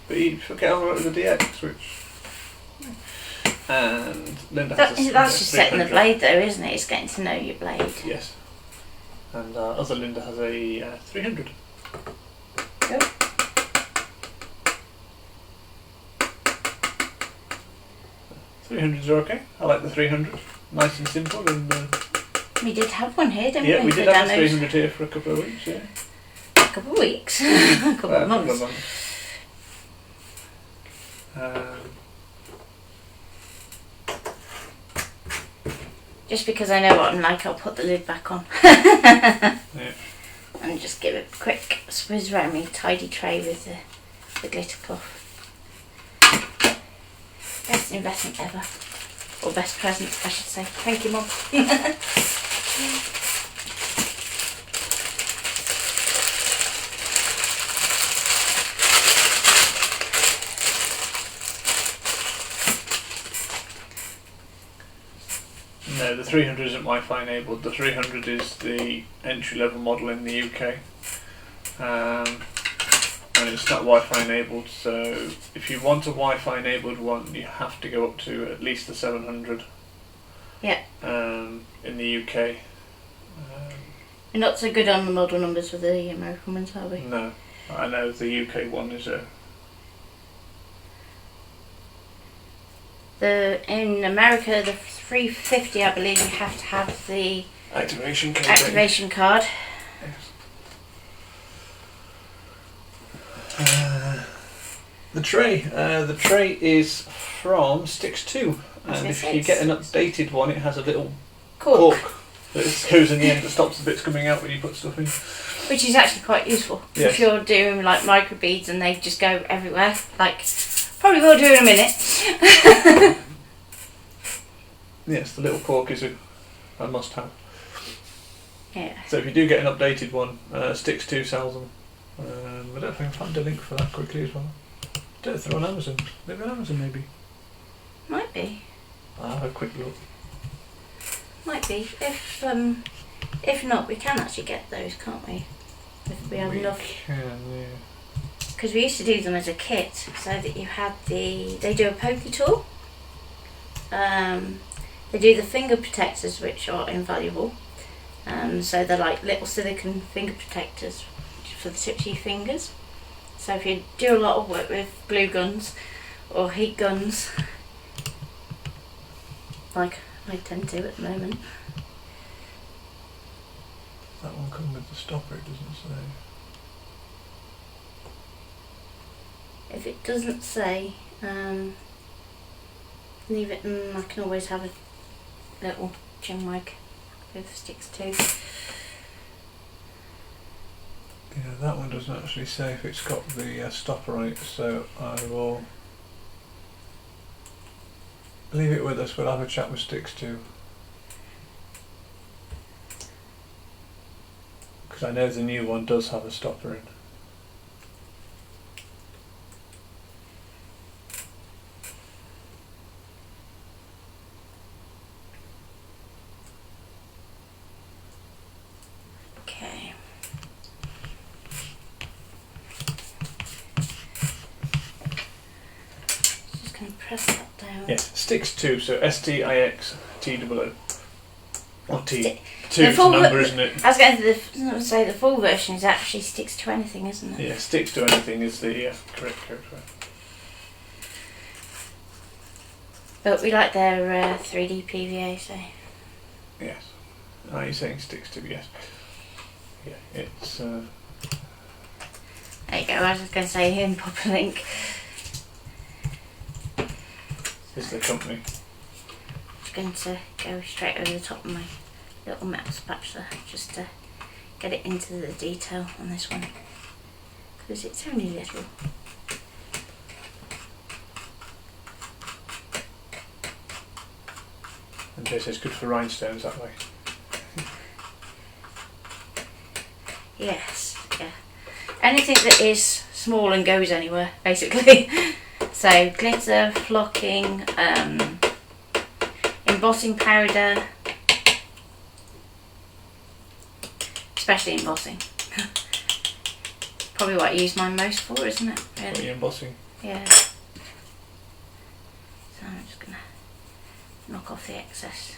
But she'll get on with the DX, which... And Linda has a That's just setting the blade though, isn't it? It's getting to know your blade. Yes. And other Linda has a 300. Cool. 300s are okay. I like the 300. Nice and simple. And we did have one here, didn't we? Yeah, we did have a 300 here for a couple of weeks, yeah. A couple of weeks? A couple of months. Just because I know what I'm like, I'll put the lid back on. Yeah. And just give it a quick swizz around my tidy tray with the glitter cloth. Best investment ever. Or best present, I should say. Thank you, Mum. No, the 300 isn't Wi-Fi enabled. The 300 is the entry-level model in the UK. And it's not Wi-Fi enabled, so if you want a Wi-Fi enabled one, you have to go up to at least the 700. Yeah. In the UK. We're not so good on the model numbers with the American ones, are we? No, I know the UK one is a... In America, the 350, I believe you have to have the activation card. Yes. The tray is from Sticks 2, and if you get an updated one, it has a little cork that goes in the end that stops the bits coming out when you put stuff in. Which is actually quite useful. Yes. If you're doing like microbeads and they just go everywhere, like probably will do in a minute. Yes, the little cork is a must-have. Yeah. So if you do get an updated one, Sticks 2 sells them. I don't know if I can find a link for that quickly as well. I don't know if they're on Amazon. Maybe on Amazon, maybe. Might be. I'll have a quick look. Might be. If not, we can actually get those, can't we? If we have enough. We can, yeah. Because we used to do them as a kit, so that you had they do a pokey tool. They do the finger protectors, which are invaluable. So they're like little silicone finger protectors for the tips of your fingers. So if you do a lot of work with glue guns or heat guns, like I tend to at the moment. That one come with the stopper, it doesn't say. If it doesn't say, leave it, and I can always have a little chin wag with sticks too. Yeah, that one doesn't actually say if it's got the stopper on it, so I will leave it with us. We'll have a chat with sticks too. Because I know the new one does have a stopper in. Okay. Just going to press that down. Yes, sticks 2, so STIXTOO. Or T. The 2 is the full number, isn't it? I was going to say the full version is actually sticks to anything, isn't it? Yeah, sticks to anything is the correct code for it. But we like their 3D PVA, so. Yes. Are you saying sticks to? Yes. Yeah, it's. There you go, I was just going to say in pop a link. Is the company. I'm going to go straight over the top of my little metal spatula just to get it into the detail on this one, because it's only little. And this is good for rhinestones that way. Yes, yeah. Anything that is small and goes anywhere, basically. So glitter, flocking, embossing powder, especially embossing. Probably what I use mine most for, isn't it? What are Really? you embossing? Yeah. So I'm just gonna knock off the excess.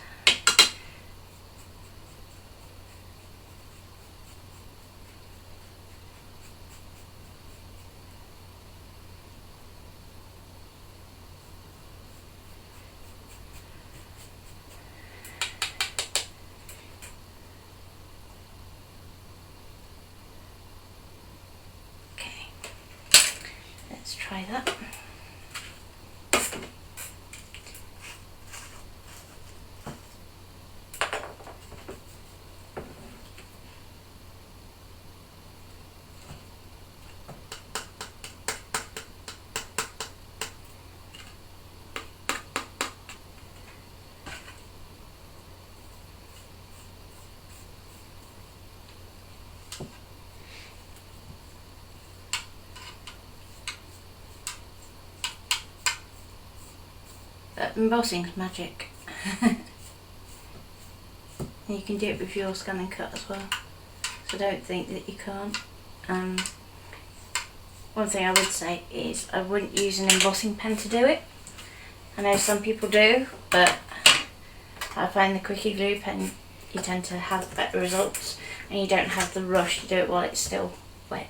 Okay, let's try that. Embossing's magic. And you can do it with your scan and cut as well, so don't think that you can't. One thing I would say is I wouldn't use an embossing pen to do it. I know some people do, but I find the Quickie Glue pen, you tend to have better results and you don't have the rush to do it while it's still wet.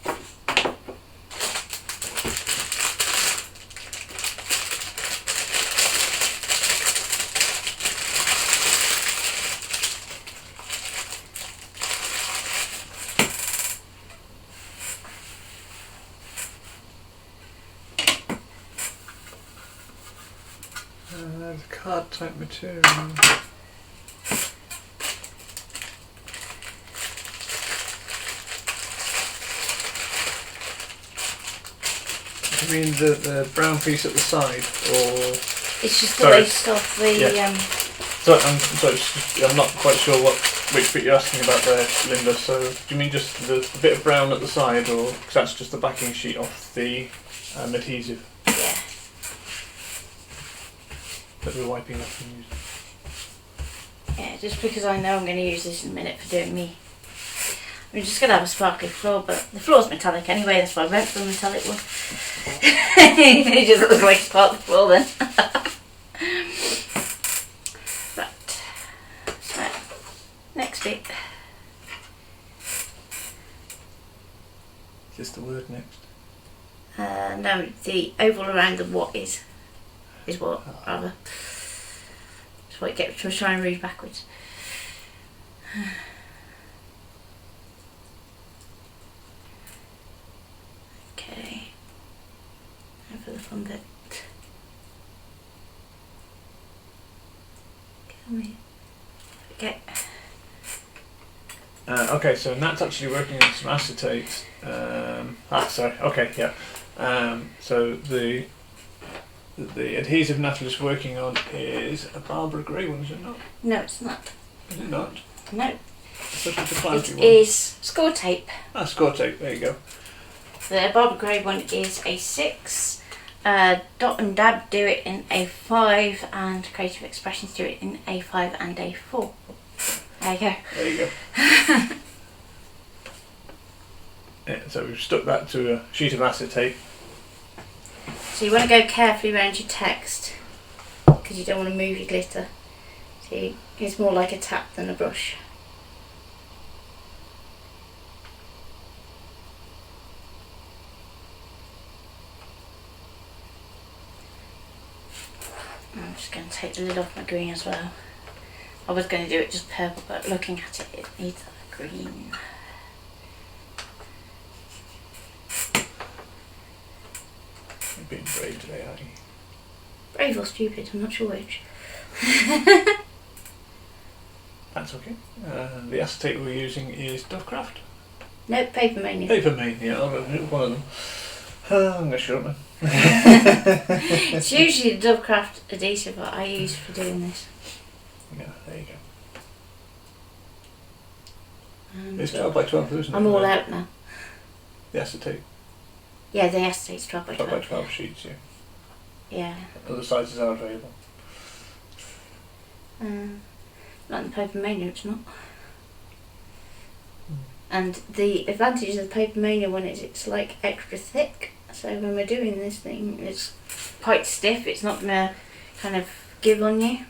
The card type material. You mean the brown piece at the side, or? It's just the waste of the. Yeah. I'm not quite sure which bit you're asking about there, Linda. So do you mean just the bit of brown at the side, or because that's just the backing sheet off the adhesive Yeah. that we're wiping off and using? Yeah, just because I know I'm going to use this in a minute for doing me. I'm just going to have a sparkly floor, but the floor's metallic anyway, that's why I went for the metallic one. It just looks like it's part of the floor then. Right, so next bit. Is this the word next? No, the oval around the what is what, rather. That's what you get to try and read backwards. Okay. Now for the fun bit. Can we? Okay. Okay, so Nat's actually working on some acetate. Sorry. Okay, yeah. So the adhesive Nat is working on is a Barbara Grey one, is it not? No, it's not. Is it not? No. Such a cloudy It one. is score tape. Score tape. There you go. The Barbara Grey one is a 6. Dot and Dab do it in A5, and Creative Expressions do it in A5 and A4. There you go. There you go. Yeah, so we've stuck that to a sheet of acetate. So you want to go carefully around your text, because you don't want to move your glitter. See, it's more like a tap than a brush. I'm just going to take the lid off my green as well. I was going to do it just purple, but looking at it, it needs that green. You're being brave today, aren't you? Brave or stupid, I'm not sure which. That's okay. The acetate we're using is Dovecraft. Nope, Paper Mania. Paper Mania, one of them. I'm going to shut up now. It's usually the Dovecraft adhesive that I use for doing this. Yeah, there you go. And It's 12 by 12, isn't it? I'm all out now. The acetate. Yeah, the acetate's 12 by 12 12. by 12 sheets, yeah. Yeah. Other sizes are available. Not in the Paper Mania, it's not. And the advantage of the Paper Mania one is it's like extra thick. So when we're doing this thing, it's quite stiff. It's not going to kind of give on you.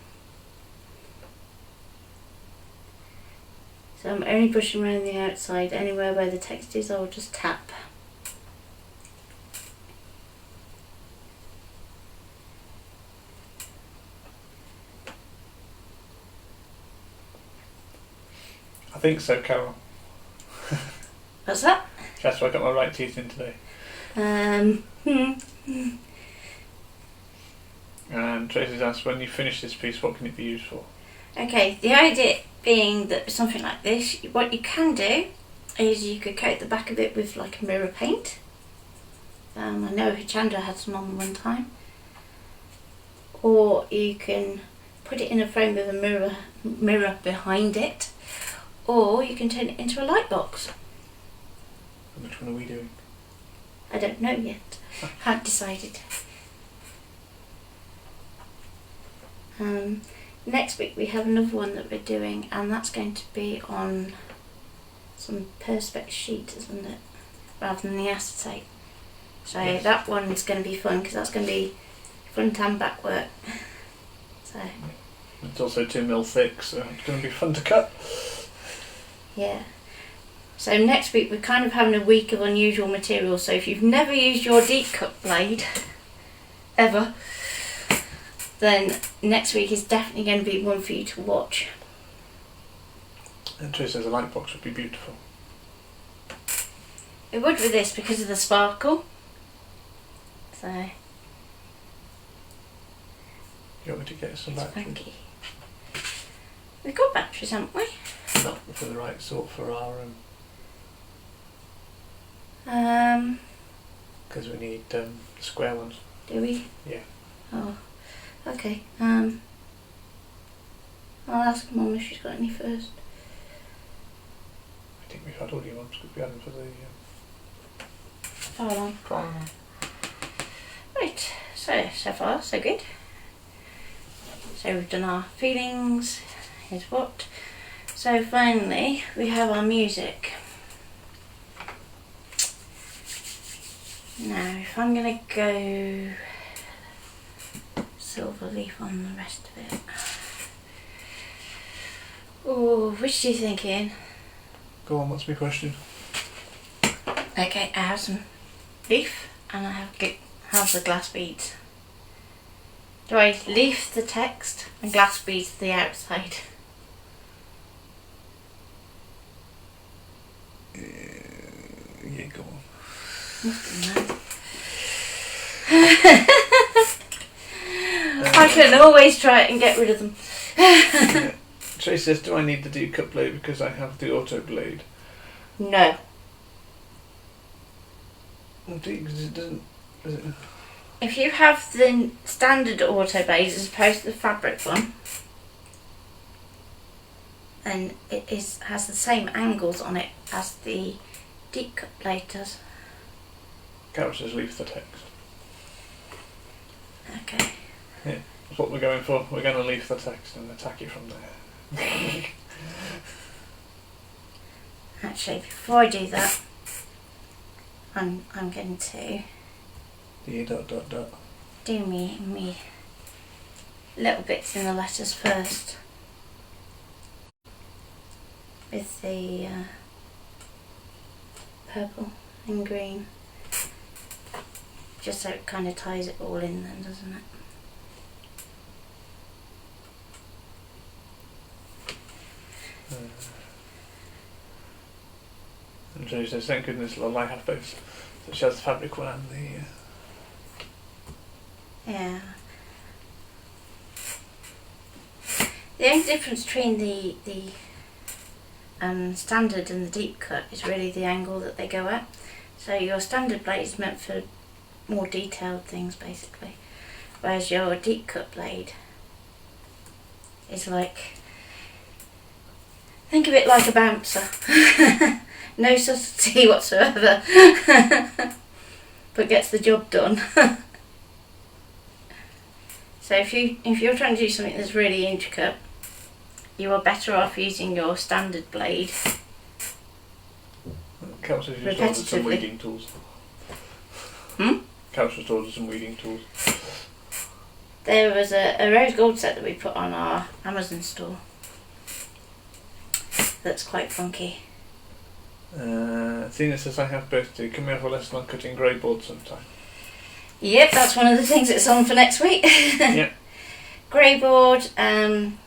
So I'm only pushing around the outside. Anywhere where the text is, I'll just tap. I think so, Carol. What's that? That's why I got my right teeth in today. And Tracy's asked, when you finish this piece, what can it be used for? Okay, the idea being that something like this, what you can do is you could coat the back of it with like a mirror paint. I know Chandra had some on one time. Or you can put it in a frame with a mirror behind it. Or you can turn it into a light box. And which one are we doing? I don't know yet. Haven't decided. Next week we have another one that we're doing, and that's going to be on some perspex sheet, isn't it? Rather than the acetate. So yes. That one's going to be fun, because that's going to be front and back work. So it's also 2mm thick, so it's going to be fun to cut. yeah. So next week we're kind of having a week of unusual material. So if you've never used your deep cut blade ever, then next week is definitely going to be one for you to watch. And Tracy says a light box would be beautiful. It would with this because of the sparkle. So You want me to get some it's batteries? funky. We've got batteries, haven't we? Not for the right sort for our because we need square ones. Do we? Yeah. Oh, okay. I'll ask Mum if she's got any first. I think we've had all your ones because we had them for the Far on. primer. Right, so far so good. So we've done our feelings, here's what. So finally we have our music. Now if I'm going to go silver leaf on the rest of it. Oh, which do you think, Ian? Go on, what's my question? Okay, I have some leaf and I have the glass beads. Do I leaf the text and glass beads the outside? Yeah, go on. I can always try it and get rid of them. Yeah. Trace says, do I need the deep cut blade because I have the auto blade? No. Well, because it doesn't... Does it? If you have the standard auto blade as opposed to the fabric one, and it has the same angles on it as the deep cut blade does. Carol says leave the text. Okay. Yeah, that's what we're going for. We're going to leave the text and attack you from there. Actually, before I do that, I'm going to do me little bits in the letters first with the purple and green, just so it kind of ties it all in then, doesn't it? And Joe says, thank goodness I have both. So she has the fabric one and the... Yeah. The only difference between the standard and the deep cut is really the angle that they go at. So your standard blade is meant for more detailed things basically, whereas your deep cut blade is like, think of it like a bouncer. No subtlety whatsoever, but gets the job done. So if you're trying to do something that's really intricate, you are better off using your standard blade. Couch has just ordered some weeding tools. Couch has ordered some weeding tools. There was a rose gold set that we put on our Amazon store that's quite funky. Tina says, I have both too. Can we have a lesson on cutting grey board sometime? Yep, that's one of the things that's on for next week. Yep. Grey board, and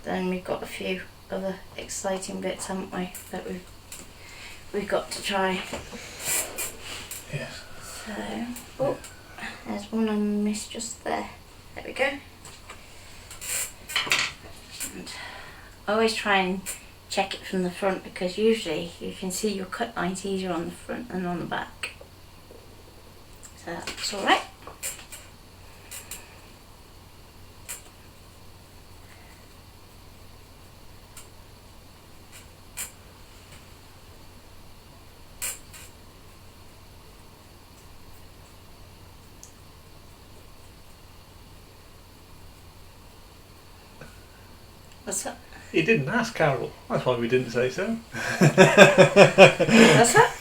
then we've got a few other exciting bits, haven't we, that we've got to try. Yes. So, oh, there's one I missed just there. There we go. And I always try and check it from the front, because usually you can see your cut lines easier on the front than on the back. So that's alright. What's that? You didn't ask Carol. That's why we didn't say so. What's that?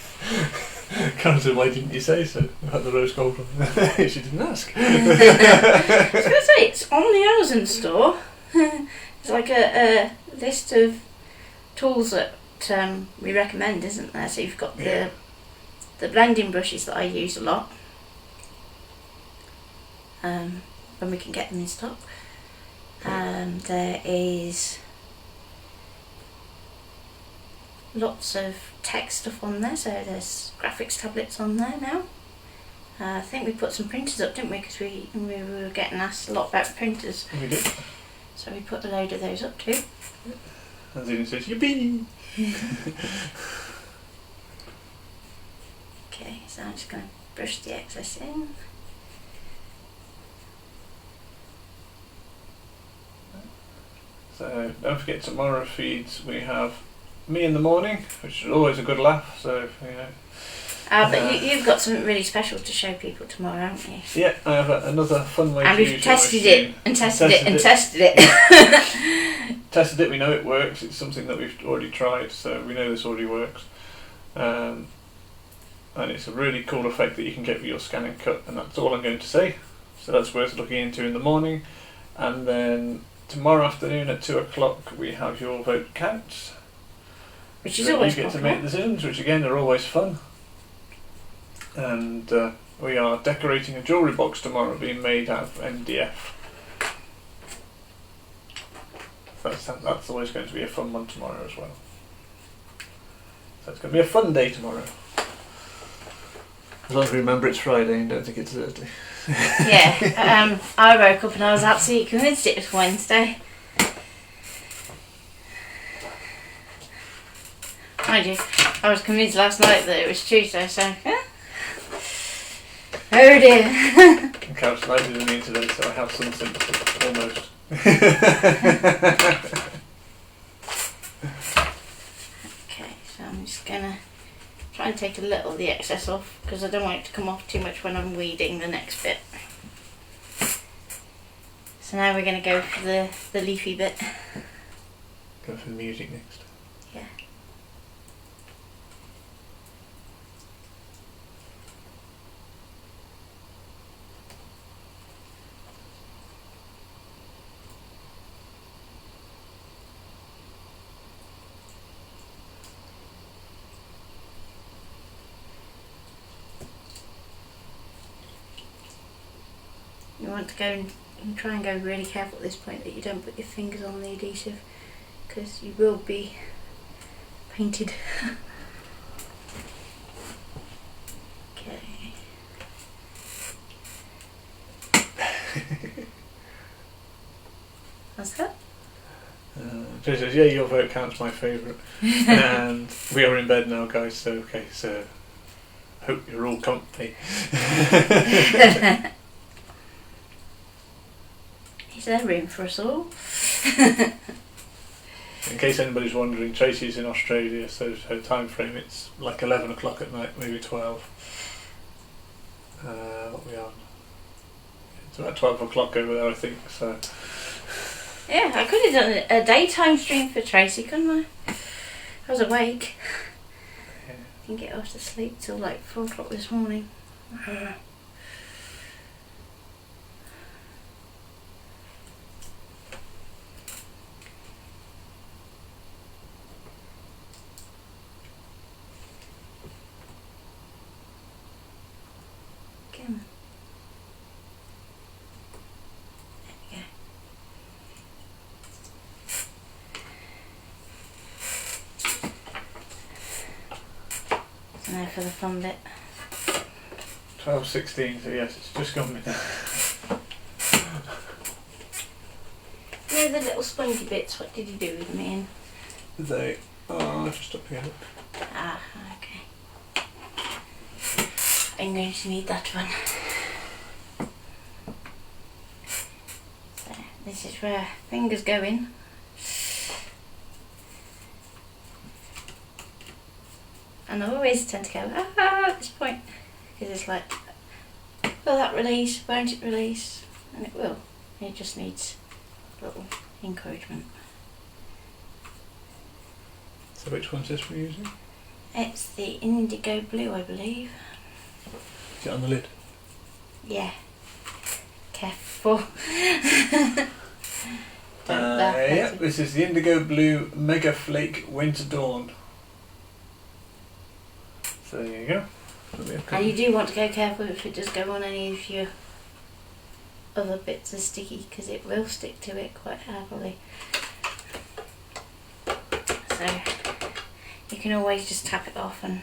Carol said, why didn't you say so about the rose gold one? She didn't ask. I was going to say, it's on the Amazon store. It's like a list of tools that we recommend, isn't there? So you've got the blending brushes that I use a lot, when we can get them in stock. There is lots of tech stuff on there, so there's graphics tablets on there now. I think we put some printers up, didn't we, because we were getting asked a lot about printers. We did. So we put a load of those up too. And Zena says, yippee! Okay, so I'm just going to brush the excess in. So don't forget, tomorrow feeds we have me in the morning, which is always a good laugh. So you know. But you've got something really special to show people tomorrow, haven't you? Yeah, I have another fun way and to we've use tested your it and tested it and tested it. Tested it. We know it works. It's something that we've already tried, so we know this already works. And it's a really cool effect that you can get with your scan and cut, and that's all I'm going to say. So that's worth looking into in the morning, and then tomorrow afternoon at 2 o'clock we have your vote counts, Which is that always you get popular. to make decisions, which again are always fun. And we are decorating a jewellery box tomorrow, being made out of MDF. That's always going to be a fun one tomorrow as well. So it's going to be a fun day tomorrow. As long as we remember it's Friday and don't think it's Thursday. Yeah, I woke up and I was absolutely convinced it was Wednesday. Mind you, I was convinced last night that it was Tuesday, so... Oh dear. Couch lighted in me today, so I have some sympathy, almost. Okay, so I'm just gonna try and take a little of the excess off because I don't want it to come off too much when I'm weeding the next bit. So now we're gonna go for the leafy bit. Go for the music next. Yeah. You want to go and try and go really careful at this point that you don't put your fingers on the adhesive because you will be painted. Okay. What's that? Joe says, yeah, your vote counts, my favourite. And we are in bed now, guys, so okay, so hope you're all comfy. Is there room for us all? In case anybody's wondering, Tracy's in Australia, so her time frame, it's like 11 o'clock at night, maybe 12. What are we on? It's about 12 o'clock over there, I think, so... Yeah, I could have done a daytime stream for Tracy, couldn't I? I was awake. Yeah. Didn't get off to sleep till like 4 o'clock this morning. Come on. There we go. So now for the fun bit. 12:16, so yes, it's just gone midnight. You know the little spongy bits, what did you do with them, Ian? They are just up here. Ah, okay. I'm going to need that one. So this is where fingers go in. And I always tend to go at this point because it's like, will that release? Won't it release? And it will. It just needs a little encouragement. So which one's this we're using? It's the indigo blue, I believe. Is it on the lid? Yeah. Careful. Don't laugh at Yeah, it. this is the Indigo Blue Mega Flake Winter Dawn. So there you go. And you do want to go careful if it does go on any of your other bits of sticky because it will stick to it quite happily. So you can always just tap it off and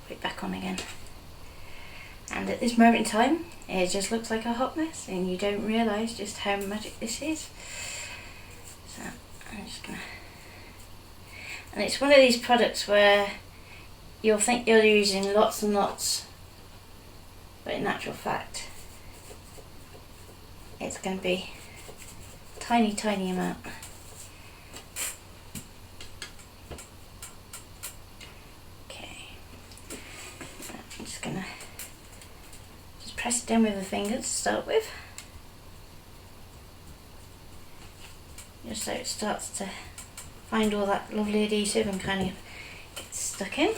put it back on again. And at this moment in time it just looks like a hot mess and you don't realise just how magic this is. So I'm just gonna... And it's one of these products where you'll think you're using lots and lots, but in actual fact it's going to be a tiny amount. Okay, I'm just going to press it down with the fingers to start with, just so it starts to find all that lovely adhesive and kind of gets stuck in.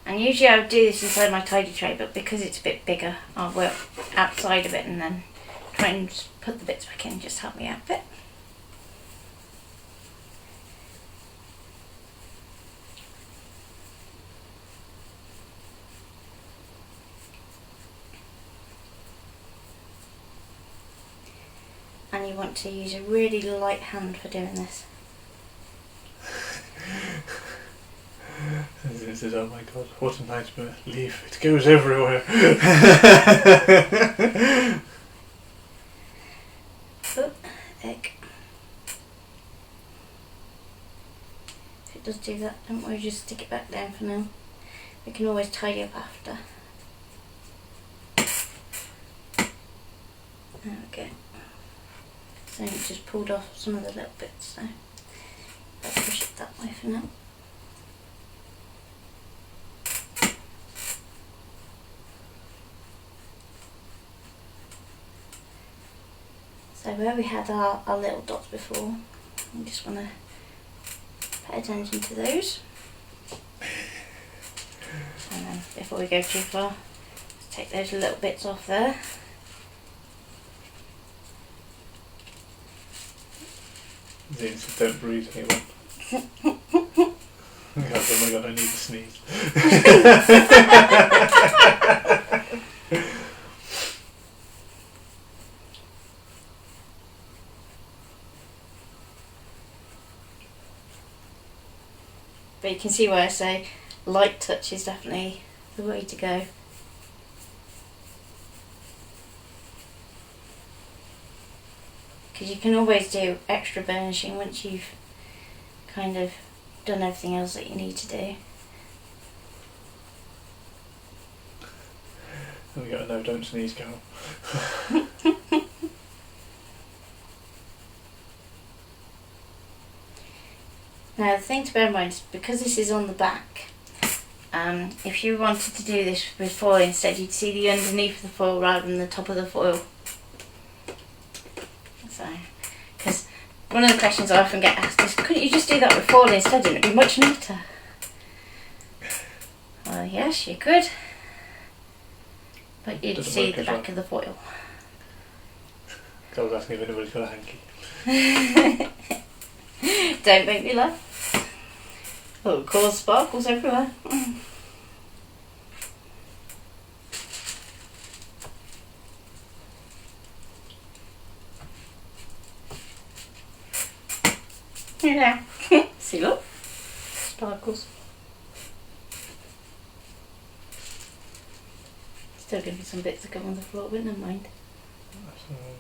And usually I would do this inside my tidy tray, but because it's a bit bigger I'll work outside of it and then try and just put the bits back in, just help me out a bit. and you want to use a really light hand for doing this. It says, oh my god, what a nightmare. Leaf, it goes everywhere. Oh, egg. If it does do that, don't worry, just stick it back down for now. We can always tidy up after. There we go. So it just pulled off some of the little bits, so let's push it that way for now. So where we had our little dots before, we just want to pay attention to those. And then before we go too far, let's take those little bits off there. Zane said, don't breathe, anyone. Oh my god, I need to sneeze. But you can see where I say light touch is definitely the way to go. Because you can always do extra burnishing once you've kind of done everything else that you need to do. We got a no, don't sneeze, Carol. Now the thing to bear in mind is because this is on the back, if you wanted to do this with foil instead, you'd see the underneath of the foil rather than the top of the foil. So, because one of the questions I often get asked is, couldn't you just do that with foil instead and it'd be much neater? Well, yes, you could, but you'd see the back of the foil. I was asking if anybody's got a hanky. Don't make me laugh. It'll cause sparkles everywhere. Yeah. See, look. Sparkles. Still going to be some bits that go on the floor, but never mind. That's alright.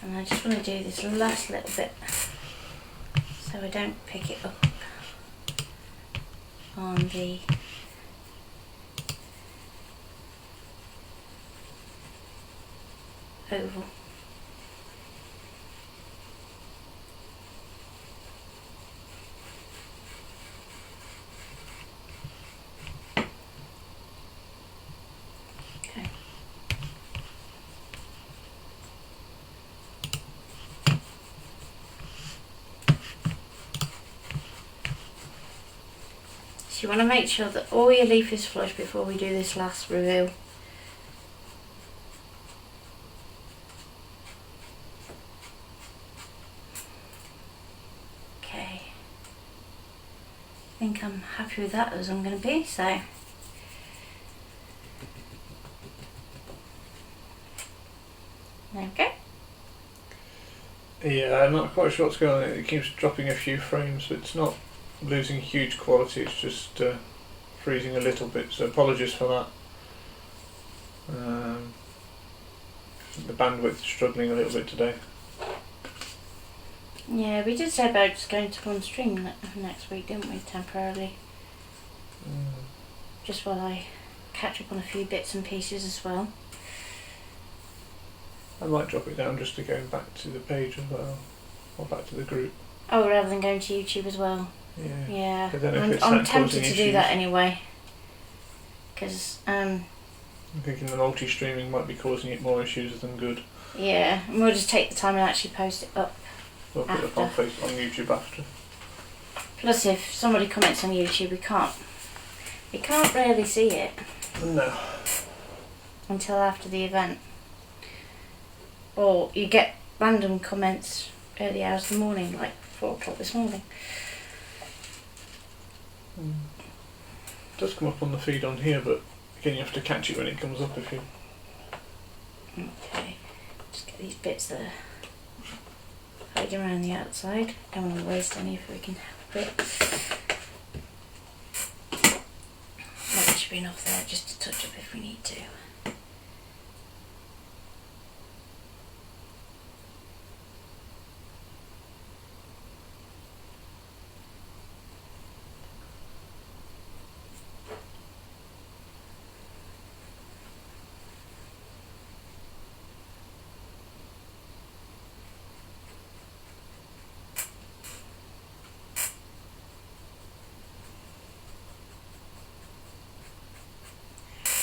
And I just want to do this last little bit so I don't pick it up on the oval. Okay. So you want to make sure that all your leaf is flush before we do this last reveal. Okay. I think I'm happy with that as I'm going to be, so. There we go. Yeah, I'm not quite sure what's going on. It keeps dropping a few frames, but it's not losing huge quality, it's just freezing a little bit, so apologies for that. The bandwidth is struggling a little bit today. Yeah, we did say about just going to one stream next week, didn't we, temporarily? Just while I catch up on a few bits and pieces as well. I might drop it down just to go back to the page as well, or back to the group. Oh, rather than going to YouTube as well. Yeah. Yeah, I don't know if it's I'm that tempted causing to do issues. that anyway. Because, I'm thinking the multi-streaming might be causing it more issues than good. yeah, and we'll just take the time and actually post it up. We'll put it on YouTube after. Plus, if somebody comments on YouTube, we can't really see it No. until after the event. Or you get random comments early hours of the morning, like 4 o'clock this morning. does come up on the feed on here, but again you have to catch it when it comes up if you... Okay, just get these bits that are hiding around the outside. Don't want to waste any if we can help it. That should be enough there, just to touch up if we need to.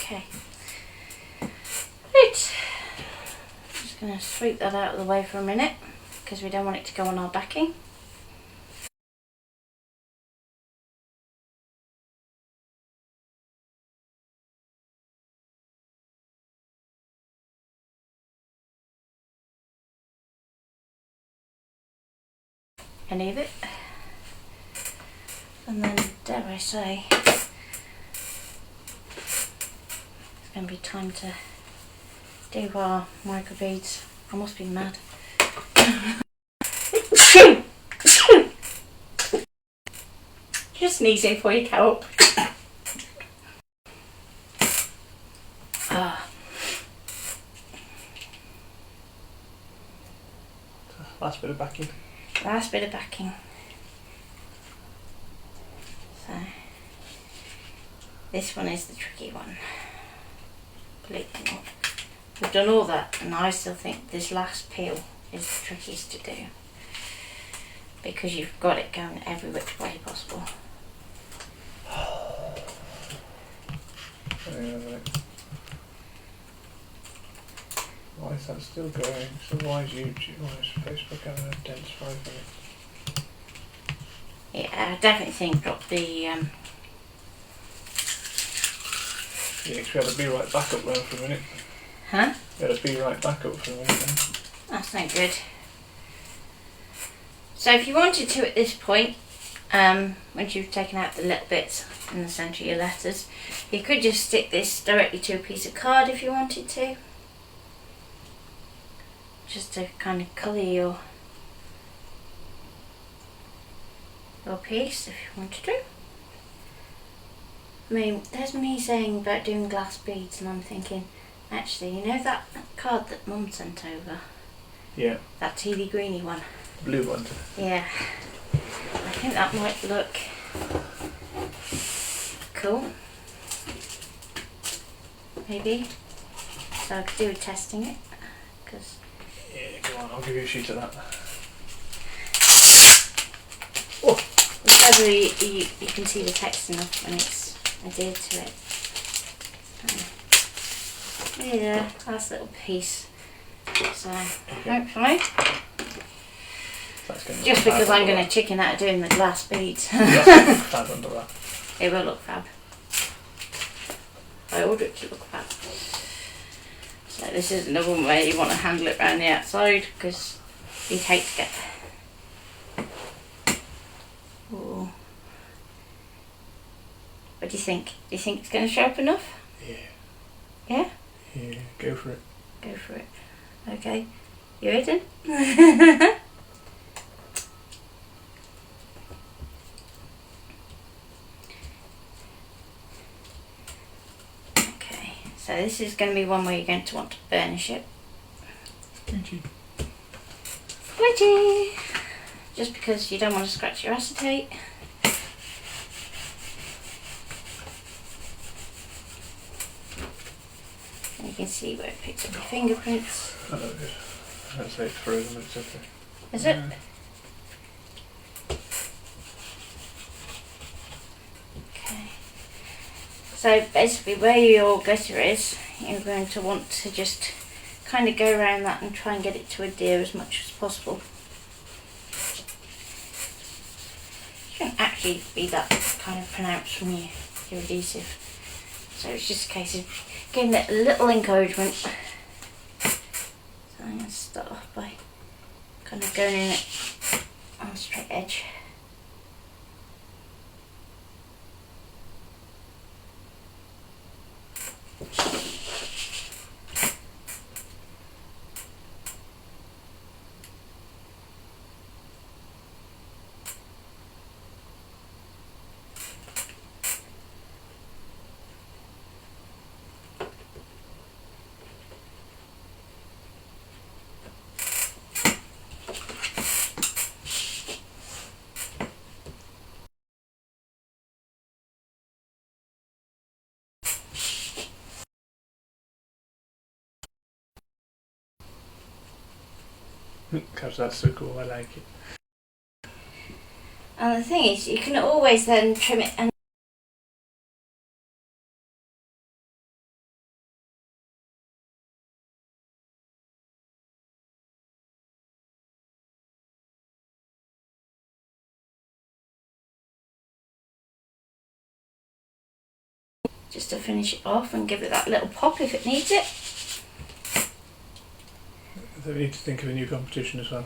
Okay. Right. Just going to sweep that out of the way for a minute because we don't want it to go on our backing. Any of it. And then, dare I say, it's going to be time to do our microbeads. I must be mad. Just sneezing for you, help. Last bit of backing. Last bit of backing. So, this one is the tricky one. Believe it or not. We've done all that, and I still think this last peel is the trickiest to do. Because you've got it going every which way possible. Why is that still going? So why is YouTube, why is Facebook having a dense 5 minutes? Yeah, I definitely think drop the Yeah, because we had to be right back up there for a minute. Huh? We had to be right back up for a minute then. That's no good. So if you wanted to at this point, once you've taken out the little bits in the centre of your letters, you could just stick this directly to a piece of card if you wanted to. Just to kind of colour your piece if you wanted to. I mean, there's me saying about doing glass beads, and I'm thinking, actually, you know that card that Mum sent over? Yeah. That tealy greeny one? The blue one. Yeah. I think that might look cool. Maybe. So I could do with testing it. Cause yeah, go on, I'll give you a sheet of that. Oh! whether you can see the text enough when it's adhered to it. Yeah, last little piece. So, hopefully. Just because I'm going to chicken out of doing the glass beads. Fab under that. It will look fab. I ordered it to look fab. So this is another one where you want to handle it around the outside because you'd hate to get... Ooh. What do you think? Do you think it's going to show up enough? Yeah. Yeah? Yeah, go for it. Go for it. Okay. You ready? Okay, so this is going to be one where you're going to want to burnish it. Squidgy. Squidgy! Just because you don't want to scratch your acetate. And you can see where it picks up your fingerprints. I know it is. I'd say it's frozen, but it's okay. Is it? Okay. So basically where your glitter is, you're going to want to just kind of go around that and try and get it to adhere as much as possible. It shouldn't actually be that kind of pronounced from your adhesive. So it's just a case of giving it a little encouragement. So I'm going to start off by kind of going in it on a straight edge. Because that's so cool, I like it. And the thing is, you can always then trim it and just to finish it off and give it that little pop if it needs it. They need to think of a new competition as well.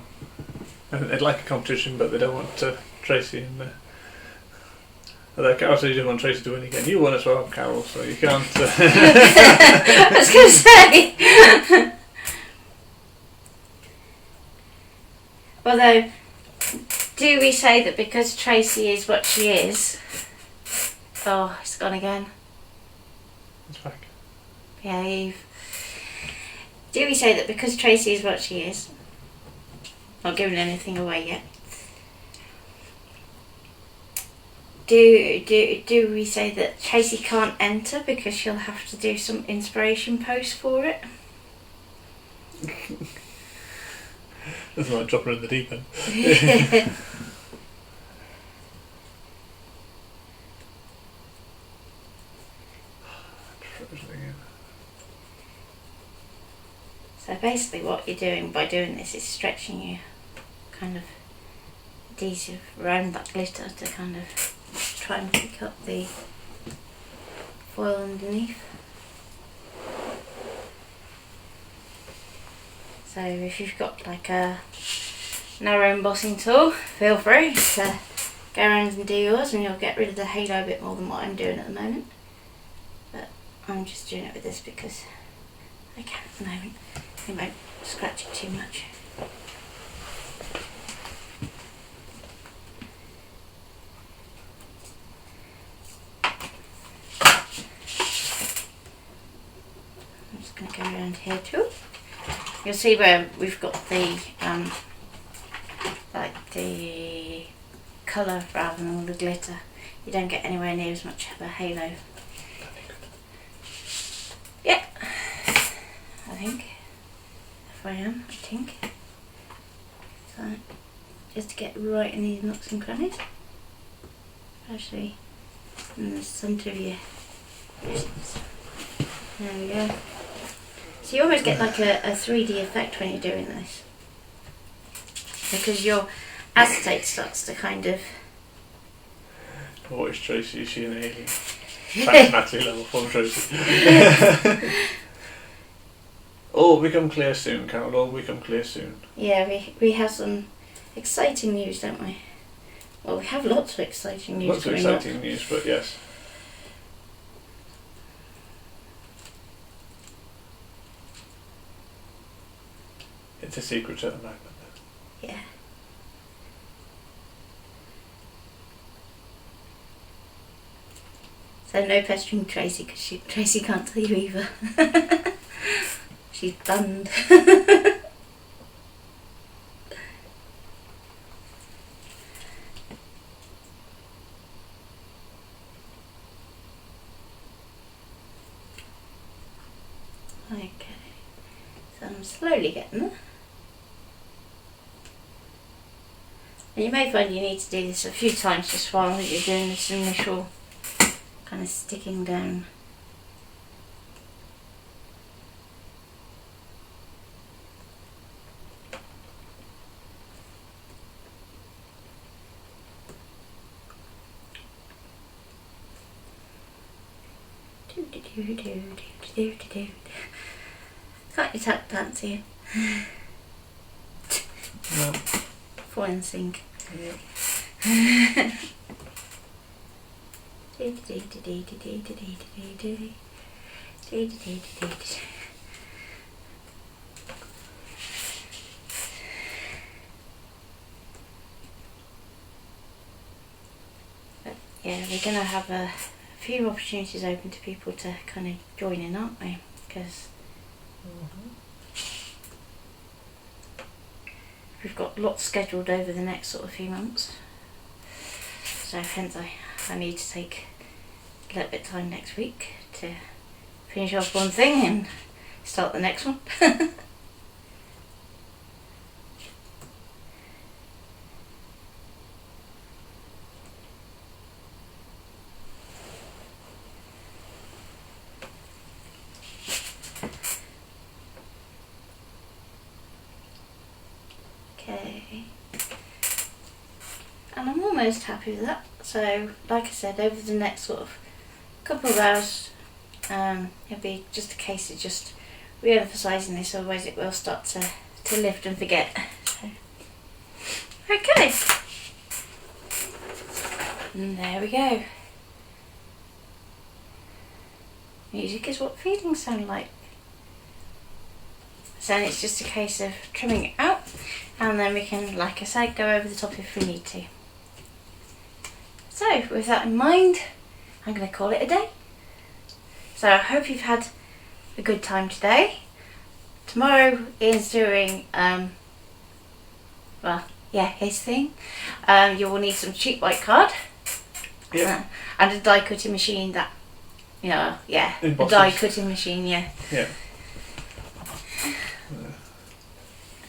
I think they'd like a competition, but they don't want Tracy in there. Although Carol said you didn't want Tracy to win again. You won as well, Carol, so you can't. I was going to say. Although, do we say that because Tracy is what she is? Oh, it's gone again. It's back. Behave. Do we say that because Tracy is what she is? Not giving anything away yet. Do we say that Tracy can't enter because she'll have to do some inspiration post for it? That's like dropping her in the deep end. So basically what you're doing by doing this is stretching your kind of adhesive around that glitter to kind of try and pick up the foil underneath. So if you've got like a narrow embossing tool, feel free to go around and do yours and you'll get rid of the halo a bit more than what I'm doing at the moment. But I'm just doing it with this because I can at the moment. It won't scratch it too much. I'm just going to go around here too. You'll see where we've got the like the colour rather than all the glitter. You don't get anywhere near as much of a halo. Yeah, I think. I think. So, just to get right in these nooks and crannies. Actually, in the centre of your wrists. There we go. So you almost get like a 3D effect when you're doing this. Because your acetate starts to kind of... What is Tracy? Is she an alien? That's Natalie level 4 Tracy. All become clear soon, Carol. All become clear soon. Yeah, we have some exciting news, don't we? Well, we have lots of exciting news. Lots of exciting news, but yes. It's a secret at the moment. Yeah. So no pestering Tracy because Tracy can't tell you either. She's banned. Okay, so I'm slowly getting there. And you may find you need to do this a few times just while you're doing this initial kind of sticking down. Can't you tap dance here? No. Fall in sync. Yeah. Yeah, we're going to have a few opportunities open to people to kind of join in, aren't we? Because we've got lots scheduled over the next sort of few months. So hence I need to take a little bit of time next week to finish off one thing and start the next one. almost happy with that. So, like I said, over the next sort of couple of hours, it'll be just a case of just re-emphasising this, otherwise it will start to lift and forget. So, okay. And there we go. Music is what feelings sound like. So then it's just a case of trimming it out, and then we can, like I said, go over the top if we need to. So with that in mind, I'm going to call it a day. So I hope you've had a good time today. Tomorrow Ian's doing, his thing. You will need some cheap white card. Yeah. And a die cutting machine that, a Embossers. die cutting machine, yeah. Yeah.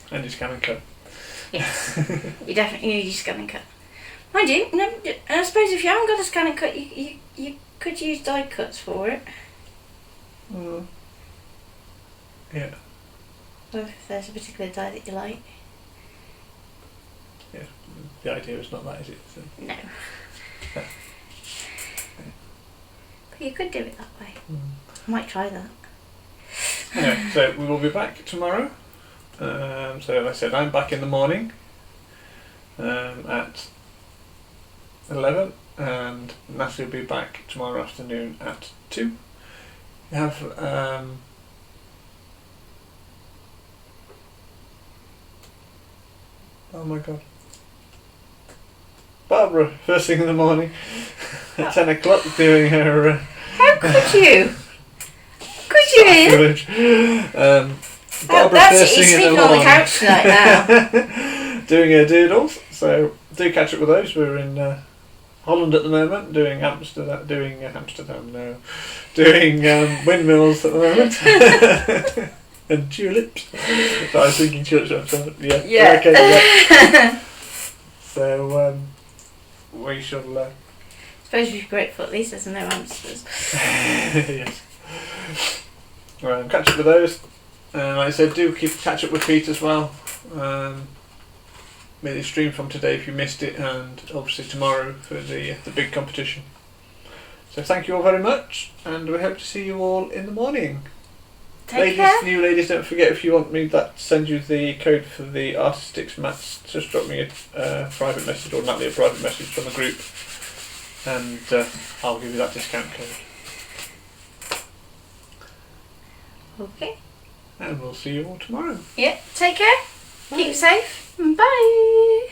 And you scan and cut. Yes. You definitely need your scan and cut. Mind you, no, I suppose if you haven't got a scan and cut, you could use die cuts for it. Yeah. Or if there's a particular die that you like. Yeah. The idea is not that, is it? So. No. But you could do it that way. I might try that. Anyway, so we will be back tomorrow. So like I said, I'm back in the morning at 11, and Natalie will be back tomorrow afternoon at 2. We have oh my god, Barbara first thing in the morning at 10 o'clock doing her how could you? Could you, Ian? Barbara That's first it, he's thing in the sleeping on the morning couch tonight now. doing her doodles, so do catch up with those. We're in Holland at the moment, doing windmills at the moment. And tulips. So I was thinking tulips. Yeah. Okay. Yeah. So we shall. Suppose we should be grateful at least there's no hamsters. Yes. Catch up with those. Like I said, do catch up with Pete as well. Maybe stream from today if you missed it, and obviously tomorrow for the big competition. So thank you all very much, and we hope to see you all in the morning. Take care. New ladies, don't forget, if you want me to send you the code for the Artistics mats, just drop me a private message, or Natalie a private message from the group, and I'll give you that discount code. Okay. And we'll see you all tomorrow. Yeah, take care. Bye. Keep safe. Bye.